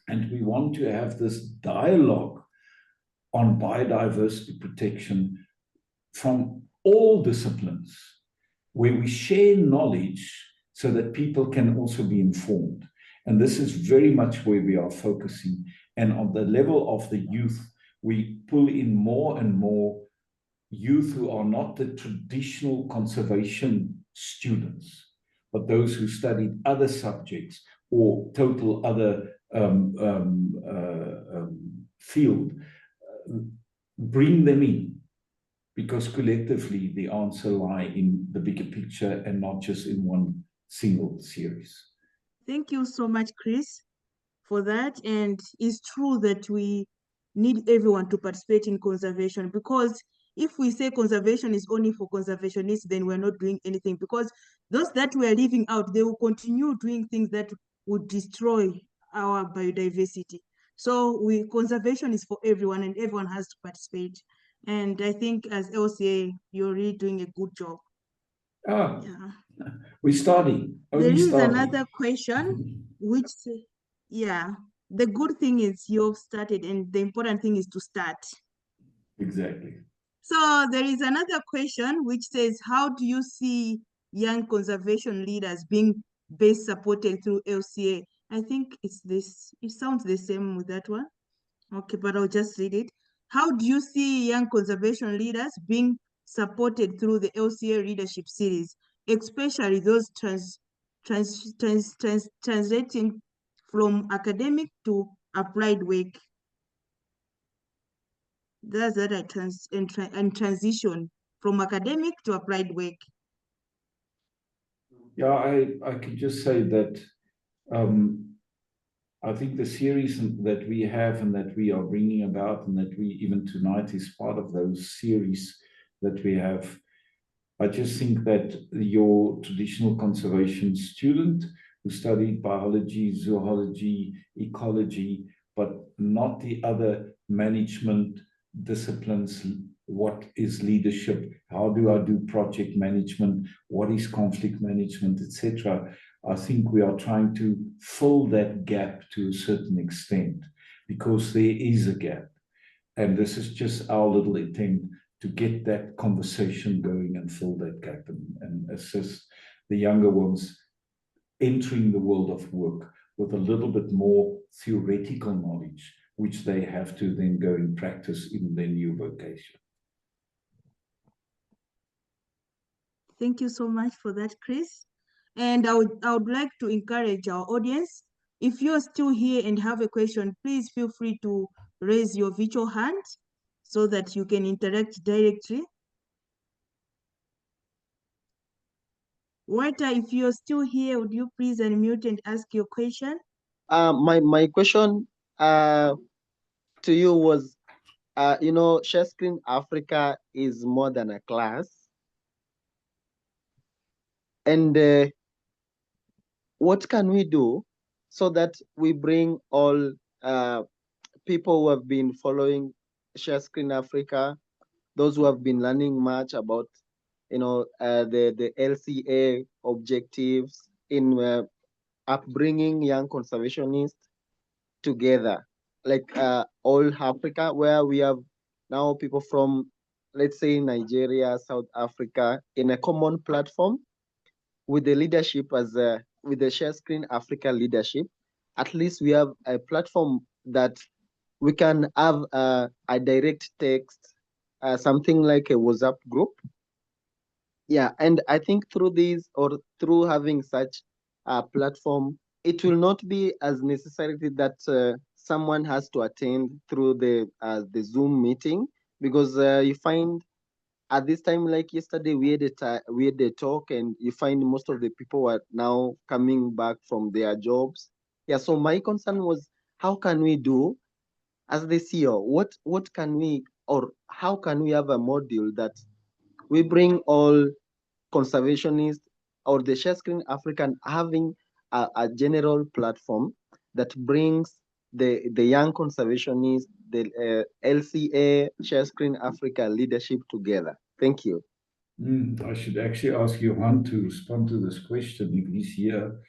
and we want to have this dialogue on biodiversity protection from all disciplines, where we share knowledge so that people can also be informed. And this is very much where we are focusing. And on the level of the youth, we pull in more and more youth who are not the traditional conservation students, but those who studied other subjects or total other field. Bring them in, because collectively the answer lies in the bigger picture and not just in one single series. Thank you so much, Chris, for that. And it's true that we need everyone to participate in conservation, because if we say conservation is only for conservationists, then we're not doing anything, because those that we are leaving out, they will continue doing things that would destroy our biodiversity. So conservation is for everyone, and everyone has to participate. And I think as LCA, you're really doing a good job. Ah, Yeah. we're starting. There is starting. another question, which, yeah, the good thing is you've started, and the important thing is to start. Exactly. So there is another question which says, how do you see young conservation leaders being best supported through LCA? I think it's this, it sounds the same with that one. Okay, but I'll just read it. How do you see young conservation leaders being supported through the LCA leadership series, especially those translating from academic to applied work? That's that I transition from academic to applied work. Yeah, I could just say that I think the series that we have and that we are bringing about, and that we even tonight is part of those series that we have. I just think that your traditional conservation student who studied biology, zoology, ecology, but not the other management disciplines. What is leadership? How do I do project management? What is conflict management, etc.? I think we are trying to fill that gap to a certain extent, because there is a gap. And this is just our little attempt to get that conversation going and fill that gap, and assist the younger ones entering the world of work with a little bit more theoretical knowledge, which they have to then go and practice in their new vocation. Thank you so much for that, Chris. And I would like to encourage our audience, if you're still here and have a question, please feel free to raise your virtual hand so that you can interact directly. Walter, if you're still here, would you please unmute and ask your question? My question to you was, Share Screen Africa is more than a class. And what can we do so that we bring all people who have been following Share Screen Africa, those who have been learning much about, the LCA objectives in upbringing young conservationists together, like all Africa, where we have now people from, let's say, Nigeria, South Africa, in a common platform with the leadership with the Share Screen Africa leadership. At least we have a platform that we can have a direct text, something like a WhatsApp group. Yeah, and I think through these, or through having such a platform, it will not be as necessary that someone has to attend through the Zoom meeting, because you find at this time, like yesterday, we had a talk, and you find most of the people are now coming back from their jobs. Yeah, so my concern was, how can we do as the CEO? What can we, or how can we have a module that we bring all conservationists or the Share Screen African, having a general platform that brings the young conservationists, the LCA, Share Screen Africa leadership together? Thank you. I should actually ask Johan to respond to this question if he's here.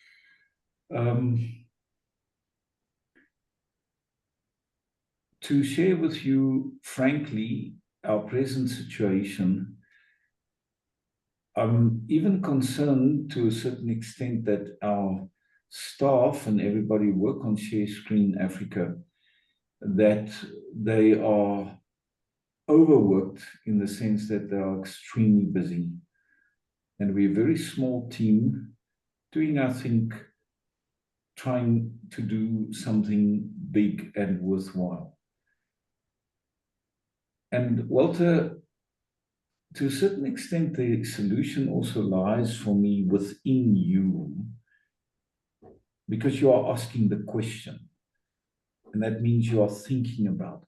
To share with you, frankly, our present situation, I'm even concerned to a certain extent that our staff and everybody who work on Share Screen Africa, that they are overworked in the sense that they are extremely busy. And we're a very small team doing, I think, trying to do something big and worthwhile. And Walter, to a certain extent, the solution also lies for me within you. because you are asking the question. And that means you are thinking about it.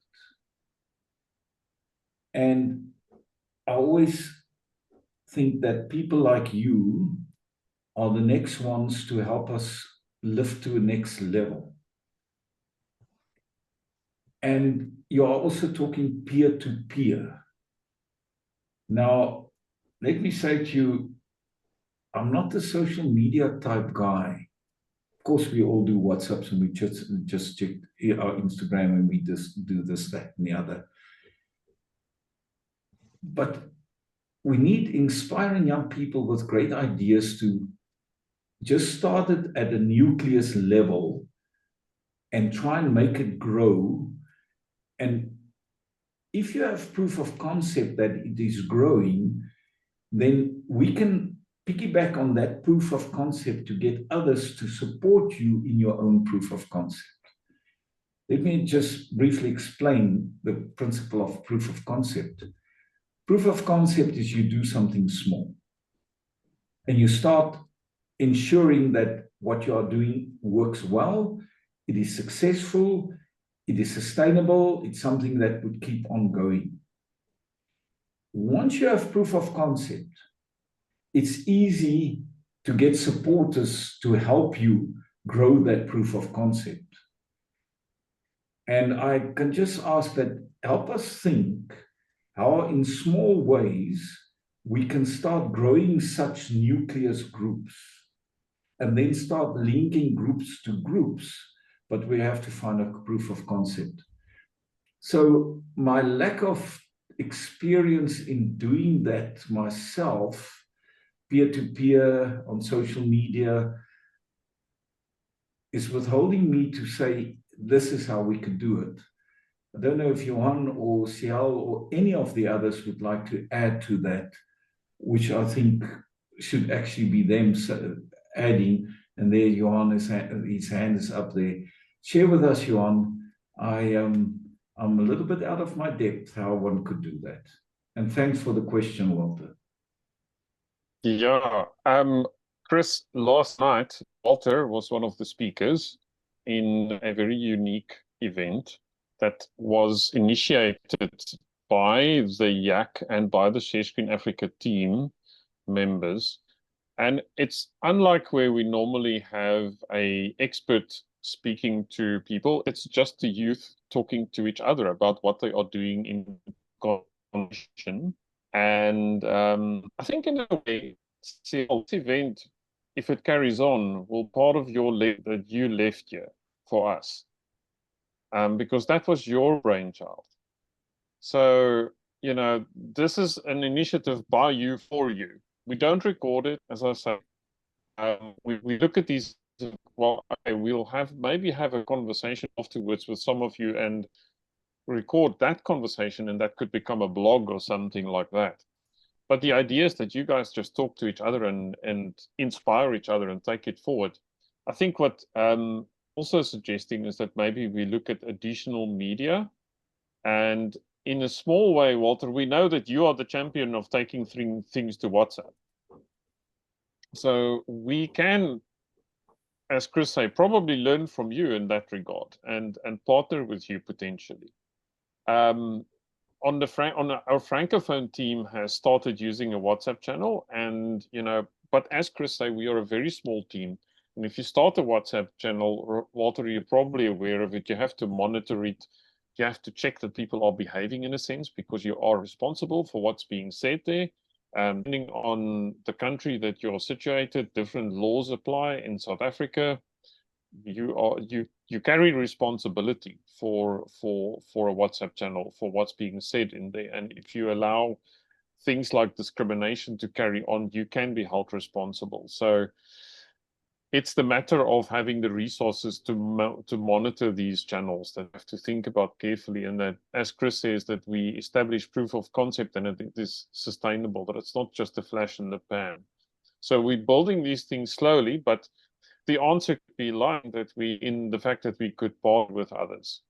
And I always think that people like you are the next ones to help us lift to a next level. And you are also talking peer to peer. Now, let me say to you, I'm not the social media type guy. Of course, we all do WhatsApps and we just check our Instagram and we just do this, that, and the other. But we need inspiring young people with great ideas to just start it at a nucleus level and try and make it grow. And if you have proof of concept that it is growing, then we can piggyback on that proof of concept to get others to support you in your own proof of concept. Let me just briefly explain the principle of proof of concept. Proof of concept is you do something small and you start ensuring that what you are doing works well, it is successful, it is sustainable, it's something that would keep on going. Once you have proof of concept, it's easy to get supporters to help you grow that proof of concept. And I can just ask that help us think how in small ways we can start growing such nucleus groups and then start linking groups to groups, but we have to find a proof of concept. So my lack of experience in doing that myself, peer-to-peer on social media, is withholding me to say, this is how we could do it. I don't know if Johan or Sial or any of the others would like to add to that, which I think should actually be them adding. And there, Johan, his hand is up there. Share with us, Johan. I'm a little bit out of my depth how one could do that. And thanks for the question, Walter. Yeah, Chris, last night, Walter was one of the speakers in a very unique event that was initiated by the YAC and by the ShareScreen Africa team members. And it's unlike where we normally have an expert speaking to people. It's just the youth talking to each other about what they are doing in conversation. And I think in a way, this event, if it carries on, will part of your that you left here for us, because that was your brainchild. So, you know, this is an initiative by you for you. We don't record it, as I say. We look at these. Well, okay, we'll maybe have a conversation afterwards with some of you and record that conversation, and that could become a blog or something like that. But the idea is that you guys just talk to each other and inspire each other and take it forward. I think what also suggesting is that maybe we look at additional media. And in a small way, Walter, we know that you are the champion of taking things to WhatsApp. So we can, as Chris said, probably learn from you in that regard and partner with you potentially. Our Francophone team has started using a WhatsApp channel, and but as Chris said, we are a very small team. And if you start a WhatsApp channel, Walter, you're probably aware of it. You have to monitor it. You have to check that people are behaving in a sense, because you are responsible for what's being said there. Depending on the country that you're situated, different laws apply. In South Africa, you carry responsibility for a WhatsApp channel, for what's being said in there. And if you allow things like discrimination to carry on, you can be held responsible. So it's the matter of having the resources to monitor these channels that we have to think about carefully. And that, as Chris says, that we establish proof of concept and it is sustainable, that it's not just a flash in the pan. So we're building these things slowly, but the answer could be lying that in the fact that we could partner with others.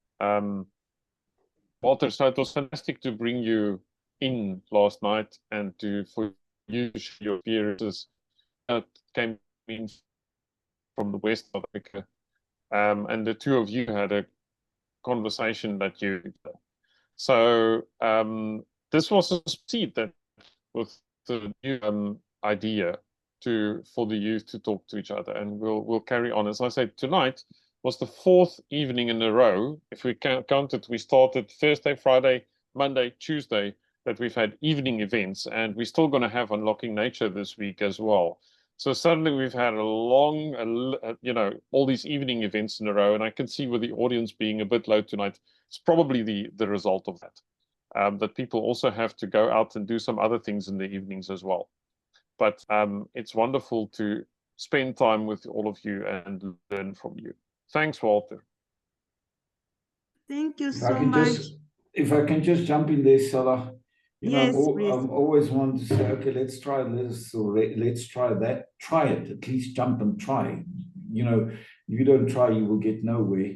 Walter, so it was fantastic to bring you in last night and for you to share your experiences that came in from the West of Africa. And the two of you had a conversation that you. So this was a seed that with the new idea for the youth to talk to each other, and we'll carry on. As I said, tonight was the 4th evening in a row. If we counted, we started Thursday, Friday, Monday, Tuesday, that we've had evening events, and we're still going to have Unlocking Nature this week as well. So suddenly we've had a long, all these evening events in a row, and I can see with the audience being a bit low tonight, it's probably the result of that. That people also have to go out and do some other things in the evenings as well. But it's wonderful to spend time with all of you and learn from you. Thanks, Walter. Thank you so much. If I can just jump in there, Salah. Yes, please. I'm always one to say, okay, let's try this or let's try that. Try it, at least jump and try. If you don't try, you will get nowhere.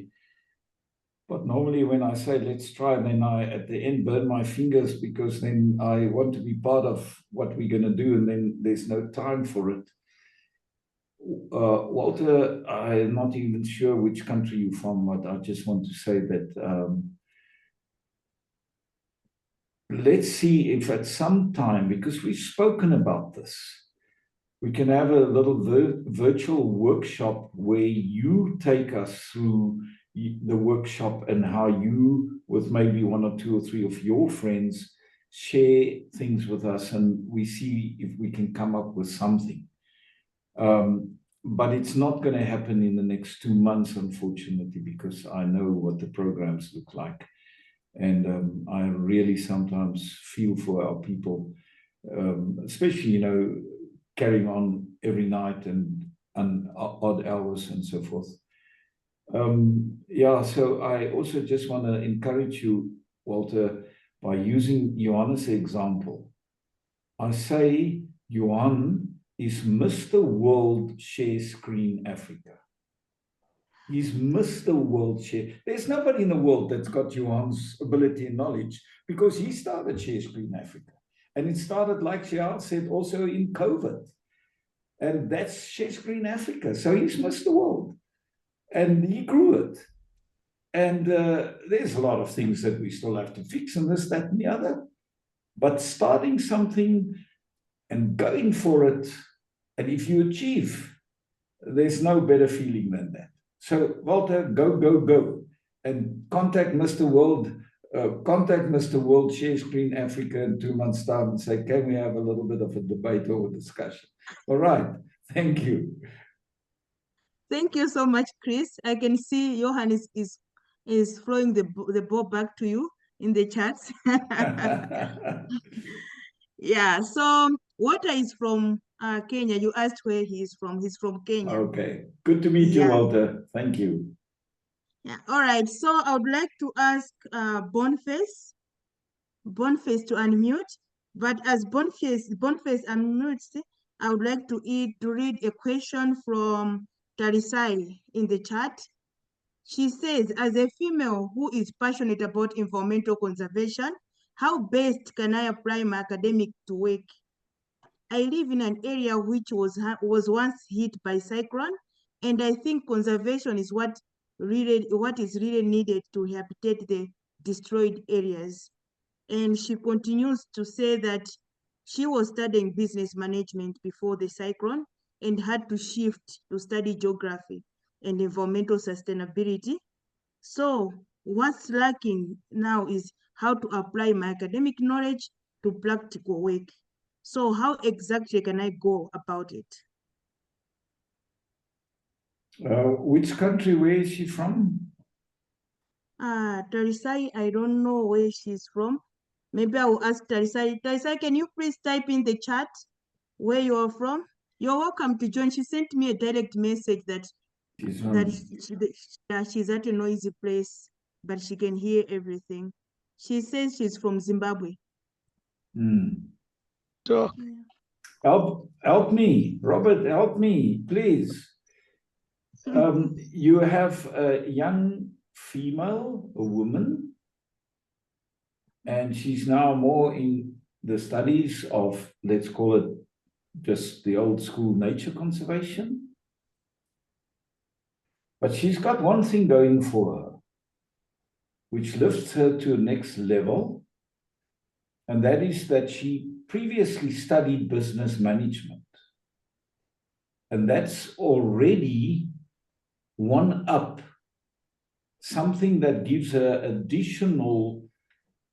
But normally when I say let's try, then I at the end burn my fingers, because then I want to be part of what we're going to do, and then there's no time for it. Walter, I'm not even sure which country you're from, but I just want to say that let's see if at some time, because we've spoken about this, we can have a little virtual workshop where you take us through the workshop and how you, with maybe 1 or 2 or 3 of your friends, share things with us, and we see if we can come up with something. But it's not going to happen in the next 2 months, unfortunately, because I know what the programs look like. And I really sometimes feel for our people, especially, carrying on every night and odd hours and so forth. So I also just want to encourage you, Walter, by using Johannes' example. I say Johan is Mr. World Share Screen Africa. He's Mr. World Share. There's nobody in the world that's got Johan's ability and knowledge, because he started Share Screen Africa. And it started, like Shial said, also in COVID. And that's Share Screen Africa. So he's Mr. World. And he grew it. And there's a lot of things that we still have to fix, and this, that, and the other. But starting something and going for it, and if you achieve, there's no better feeling than that. So, Walter, go, go, go. And contact Mr. World Share Screen Africa in 2 months' time and say, can we have a little bit of a debate or a discussion? All right. Thank you. Thank you so much, Chris. I can see Johan is throwing the ball back to you in the chats. Yeah, so Walter is from Kenya. You asked where he is from. He's from Kenya. Okay, good to meet you, Walter. Thank you. Yeah, all right. So I would like to ask Boniface to unmute. But as Boniface unmutes, I would like to read a question from Tarisai in the chat. She says, as a female who is passionate about environmental conservation, how best can I apply my academic to work? I live in an area which was once hit by cyclone, and I think conservation is what is really needed to rehabilitate the destroyed areas. And she continues to say that she was studying business management before the cyclone and had to shift to study geography and environmental sustainability. So what's lacking now is how to apply my academic knowledge to practical work. So how exactly can I go about it? Which country, where is she from? Tarisai, I don't know where she's from. Maybe I will ask Tarisai. Tarisai, can you please type in the chat where you are from? You're welcome to join. She sent me a direct message that she's at a noisy place, but she can hear everything. She says she's from Zimbabwe. So, help me, Robert, help me, please. You have a young female, a woman, and she's now more in the studies of, let's call it just the old school nature conservation. But she's got one thing going for her, which lifts her to a next level, and that is that she previously studied business management. And that's already one up, something that gives her additional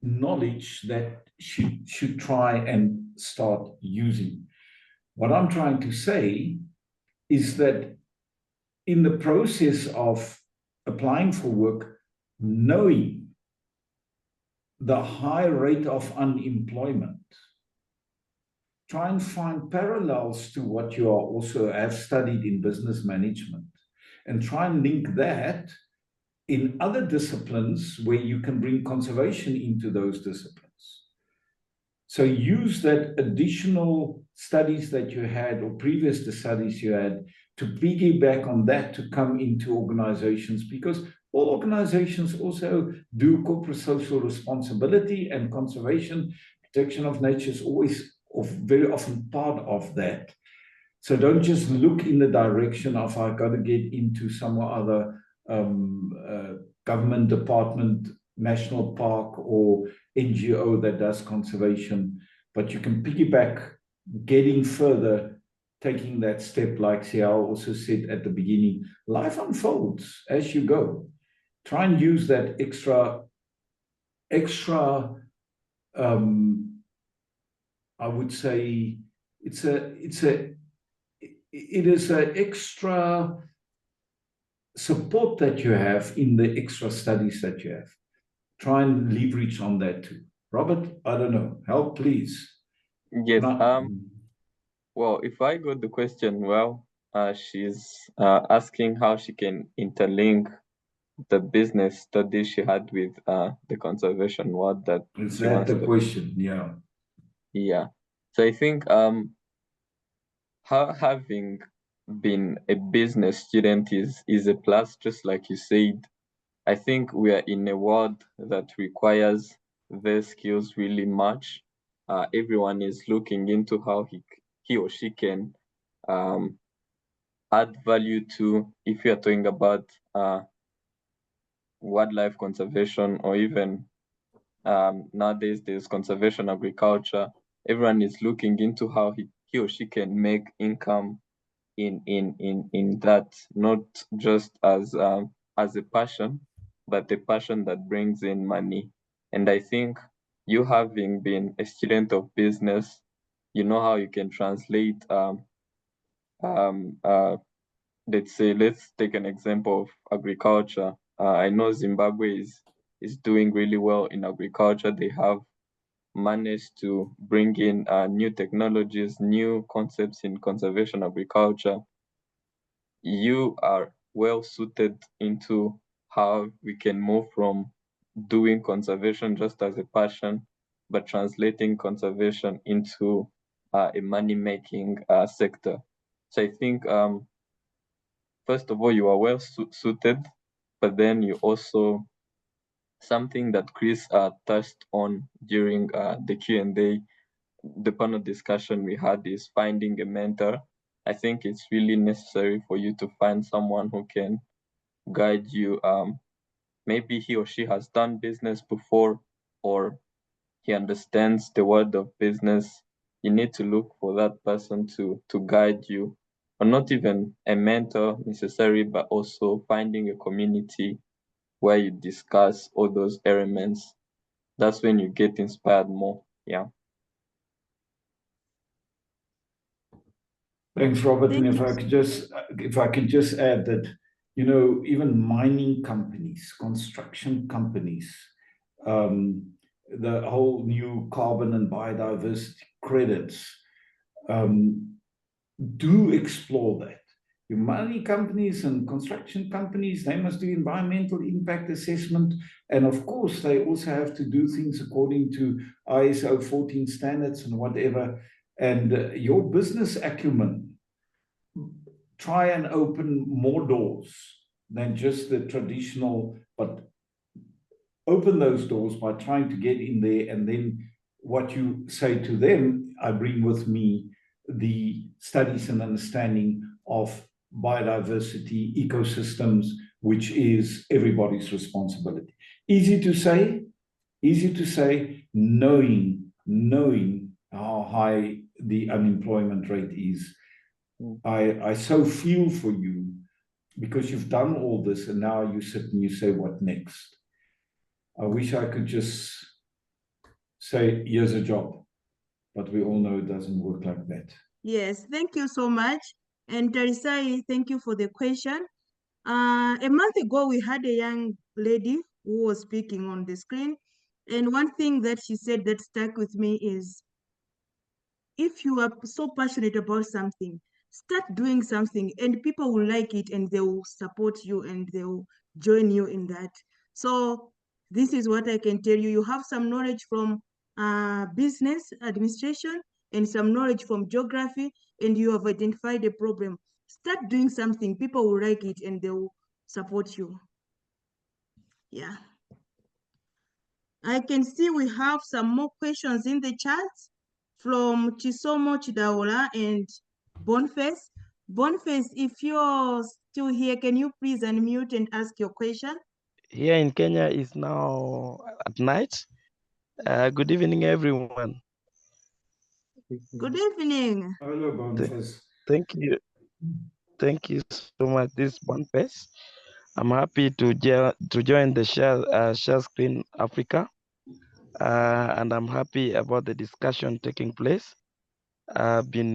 knowledge that she should try and start using. What I'm trying to say is that in the process of applying for work, knowing the high rate of unemployment, try and find parallels to what you are also have studied in business management, and try and link that in other disciplines where you can bring conservation into those disciplines. So use that additional studies that you had or previous studies you had to piggyback on that to come into organizations, because all organizations also do corporate social responsibility, and conservation, protection of nature is always or very often part of that. So don't just look in the direction of I've got to get into some other government department, national park or NGO that does conservation, but you can piggyback getting further, taking that step, like Siao also said at the beginning. Life unfolds as you go. Try and use that extra I would say it is an extra support that you have in the extra studies that you have. Try and leverage on that too. Robert, I don't know. Help, please. Yes. Well, if I got the question well, she's asking how she can interlink the business studies she had with the conservation work that is she that wants the to. question? Yeah. Yeah. So I think having been a business student is a plus, just like you said. I think we are in a world that requires these skills really much. Everyone is looking into how he or she can add value to, if you are talking about wildlife conservation, or even nowadays there's conservation agriculture. Everyone is looking into how he or she can make income in that, not just as a passion, but a passion that brings in money. And I think you, having been a student of business, you know how you can translate let's take an example of agriculture. I know Zimbabwe is doing really well in agriculture. They have managed to bring in new technologies, new concepts in conservation agriculture. You are well suited into how we can move from doing conservation just as a passion, but translating conservation into a money-making sector. So I think first of all, you are well suited, but then you also, something that Chris touched on during the Q&A, the panel discussion we had, is finding a mentor. I think it's really necessary for you to find someone who can guide you. Maybe he or she has done business before, or he understands the world of business. You need to look for that person to guide you, or not even a mentor necessary, but also finding a community where you discuss all those elements. That's when you get inspired more. Yeah. Thanks, Robert. Thank And you. if I could just add that, you know, even mining companies, construction companies, the whole new carbon and biodiversity credits, do explore that. Your mining companies and construction companies, they must do environmental impact assessment. And of course, they also have to do things according to ISO 14 standards and whatever. And your business acumen, try and open more doors than just the traditional, but open those doors by trying to get in there. And then what you say to them, I bring with me the studies and understanding of biodiversity, ecosystems, which is everybody's responsibility. Easy to say, knowing how high the unemployment rate is. I so feel for you because you've done all this and now you sit and you say, what next? I wish I could just say, here's a job, but we all know it doesn't work like that. Yes, thank you so much. And Teresa, thank you for the question. A month ago, we had a young lady who was speaking on the screen. And one thing that she said that stuck with me is, if you are so passionate about something, start doing something and people will like it and they will support you and they will join you in that. So this is what I can tell you. You have some knowledge from business administration and some knowledge from geography, and you have identified a problem. Start doing something. People will like it and they will support you. Yeah. I can see we have some more questions in the chat from Chisomo Chidaola and Boniface. Boniface, if you're still here, can you please unmute and ask your question? Here in Kenya is now at night. Good evening, everyone. Good evening. Hello, Boniface. Thank you. Thank you so much. This Boniface. I'm happy to join the share screen Africa, and I'm happy about the discussion taking place. I've been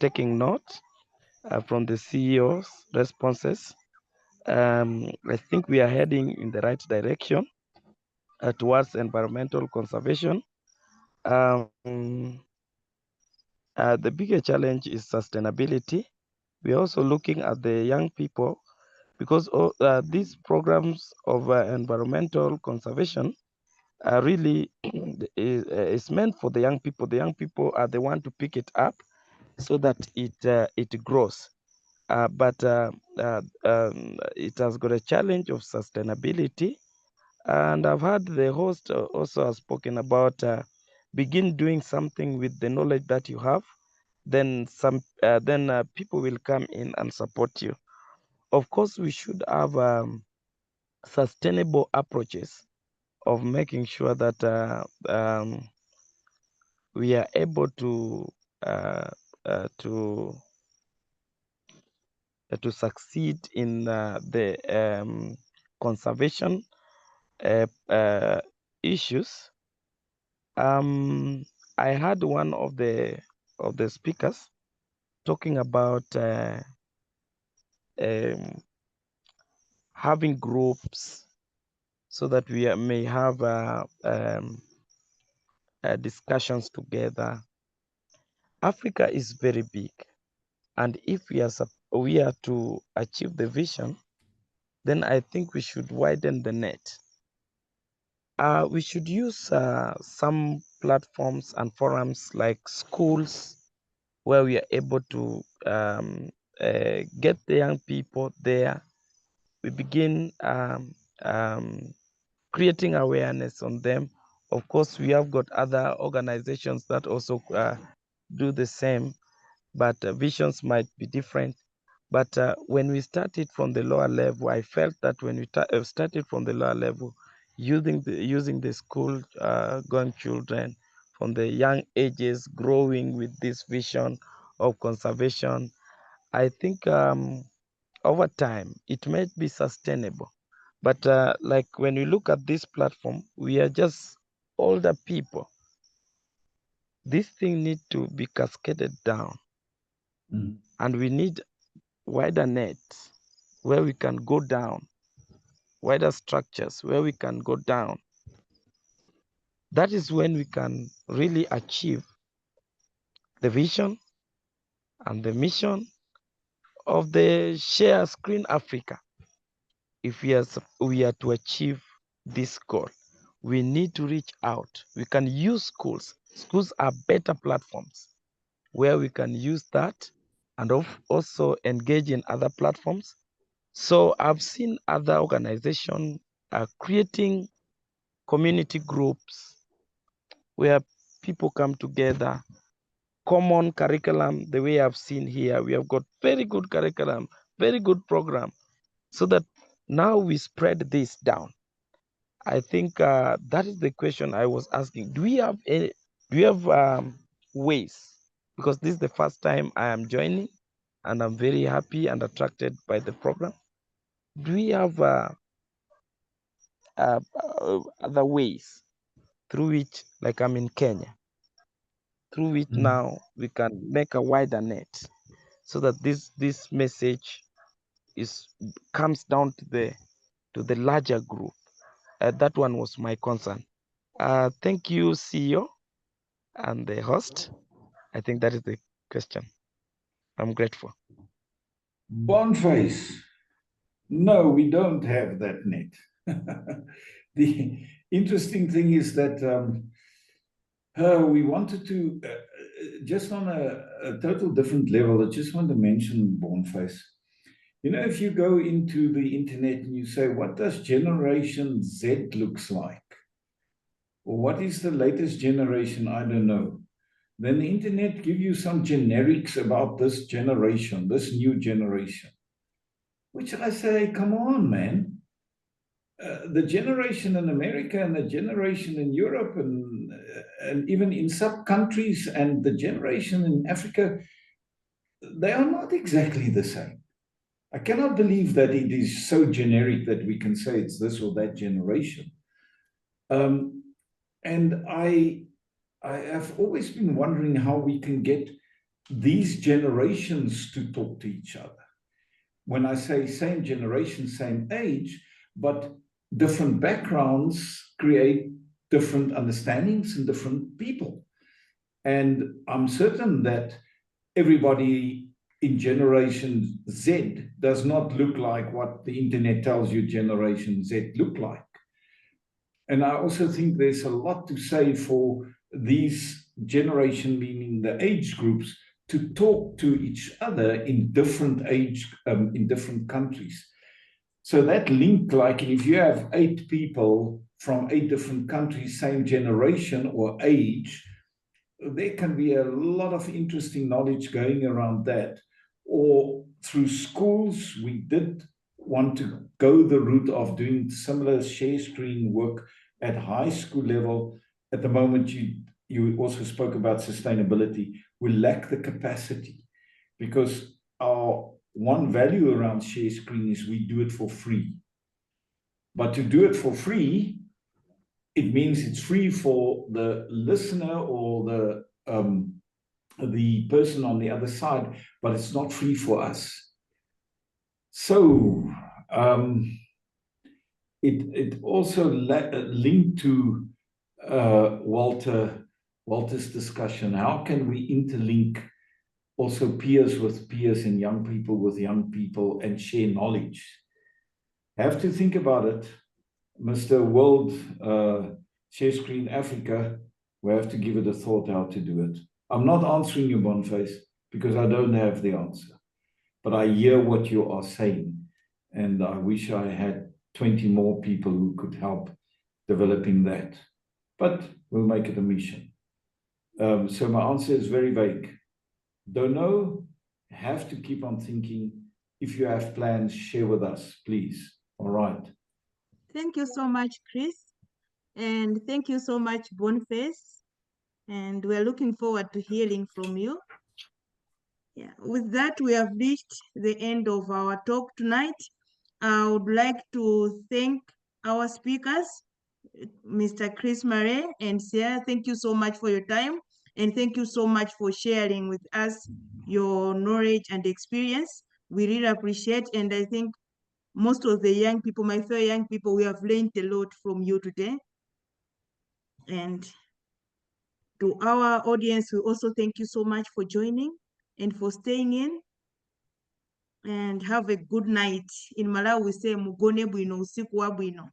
taking notes from the CEO's responses. I think we are heading in the right direction towards environmental conservation. The bigger challenge is sustainability. We're also looking at the young people because these programs of environmental conservation are really is meant for the young people. The young people are the one to pick it up so that it grows. But it has got a challenge of sustainability. And I've heard the host also has spoken about begin doing something with the knowledge that you have, then people will come in and support you. Of course, we should have sustainable approaches of making sure that we are able to succeed in the conservation issues. I heard one of the speakers talking about having groups so that we may have discussions together. Africa is very big, and if we are to achieve the vision, then I think we should widen the net. We should use some platforms and forums like schools where we are able to get the young people there. We begin creating awareness on them. Of course, we have got other organizations that also do the same, but visions might be different. But when we started from the lower level, I felt that when we started from the lower level, using the school going children from the young ages, growing with this vision of conservation, I think over time it might be sustainable. But like when we look at this platform, we are just older people. This thing needs to be cascaded down, and we need wider nets where we can go down, wider structures where we can go down. That is when we can really achieve the vision and the mission of the Share Screen Africa. If we are to achieve this goal, we need to reach out. We can use schools. Schools are better platforms where we can use that and also engage in other platforms. So I've seen other organizations creating community groups where people come together common curriculum, the way I've seen here, we have got very good curriculum, very good program, so that now we spread this down. I think that is the question I was asking. Do we have ways? Because this is the first time I am joining, and I'm very happy and attracted by the program. Do we have other ways through which, like I'm in Kenya, through which now we can make a wider net, so that this message comes down to the larger group? That one was my concern. Thank you, CEO and the host. I think that is the question. I'm grateful. Boniface, no, we don't have that net. The interesting thing is that we wanted to, just on a total different level, I just want to mention Boniface. You know, if you go into the internet and you say, what does Generation Z looks like? Or what is the latest generation? I don't know. Then the internet give you some generics about this generation, this new generation, which I say, come on, man. The generation in America and the generation in Europe and even in sub-countries and the generation in Africa, they are not exactly the same. I cannot believe that it is so generic that we can say it's this or that generation. And I have always been wondering how we can get these generations to talk to each other. When I say same generation, same age, but different backgrounds create different understandings and different people. And I'm certain that everybody in Generation Z does not look like what the internet tells you Generation Z look like. And I also think there's a lot to say for these generation, meaning the age groups, to talk to each other in different age, in different countries. So that link, like if you have 8 people from 8 different countries, same generation or age, there can be a lot of interesting knowledge going around that. Or through schools, we did want to go the route of doing similar share screen work at high school level. At the moment, you also spoke about sustainability. We lack the capacity because our one value around share screen is we do it for free. But to do it for free, it means it's free for the listener or the person on the other side, but it's not free for us. So it also linked to Walter's discussion. How can we interlink also peers with peers and young people with young people and share knowledge? Have to think about it. Mr. World Share Screen Africa, we have to give it a thought how to do it. I'm not answering you, Boniface, because I don't have the answer. But I hear what you are saying. And I wish I had 20 more people who could help developing that. But we'll make it a mission. So my answer is very vague. Don't know, have to keep on thinking. If you have plans, share with us, please. All right. Thank you so much, Chris. And thank you so much, Boniface. And we're looking forward to hearing from you. Yeah, with that, we have reached the end of our talk tonight. I would like to thank our speakers, Mr. Chris Murray and Sia. Thank you so much for your time. And thank you so much for sharing with us your knowledge and experience. We really appreciate, and I think most of the young people, my fellow young people, we have learned a lot from you today. And to our audience, we also thank you so much for joining and for staying in. And have a good night. In Malawi, we say mugone bwino, usiku wa bwino.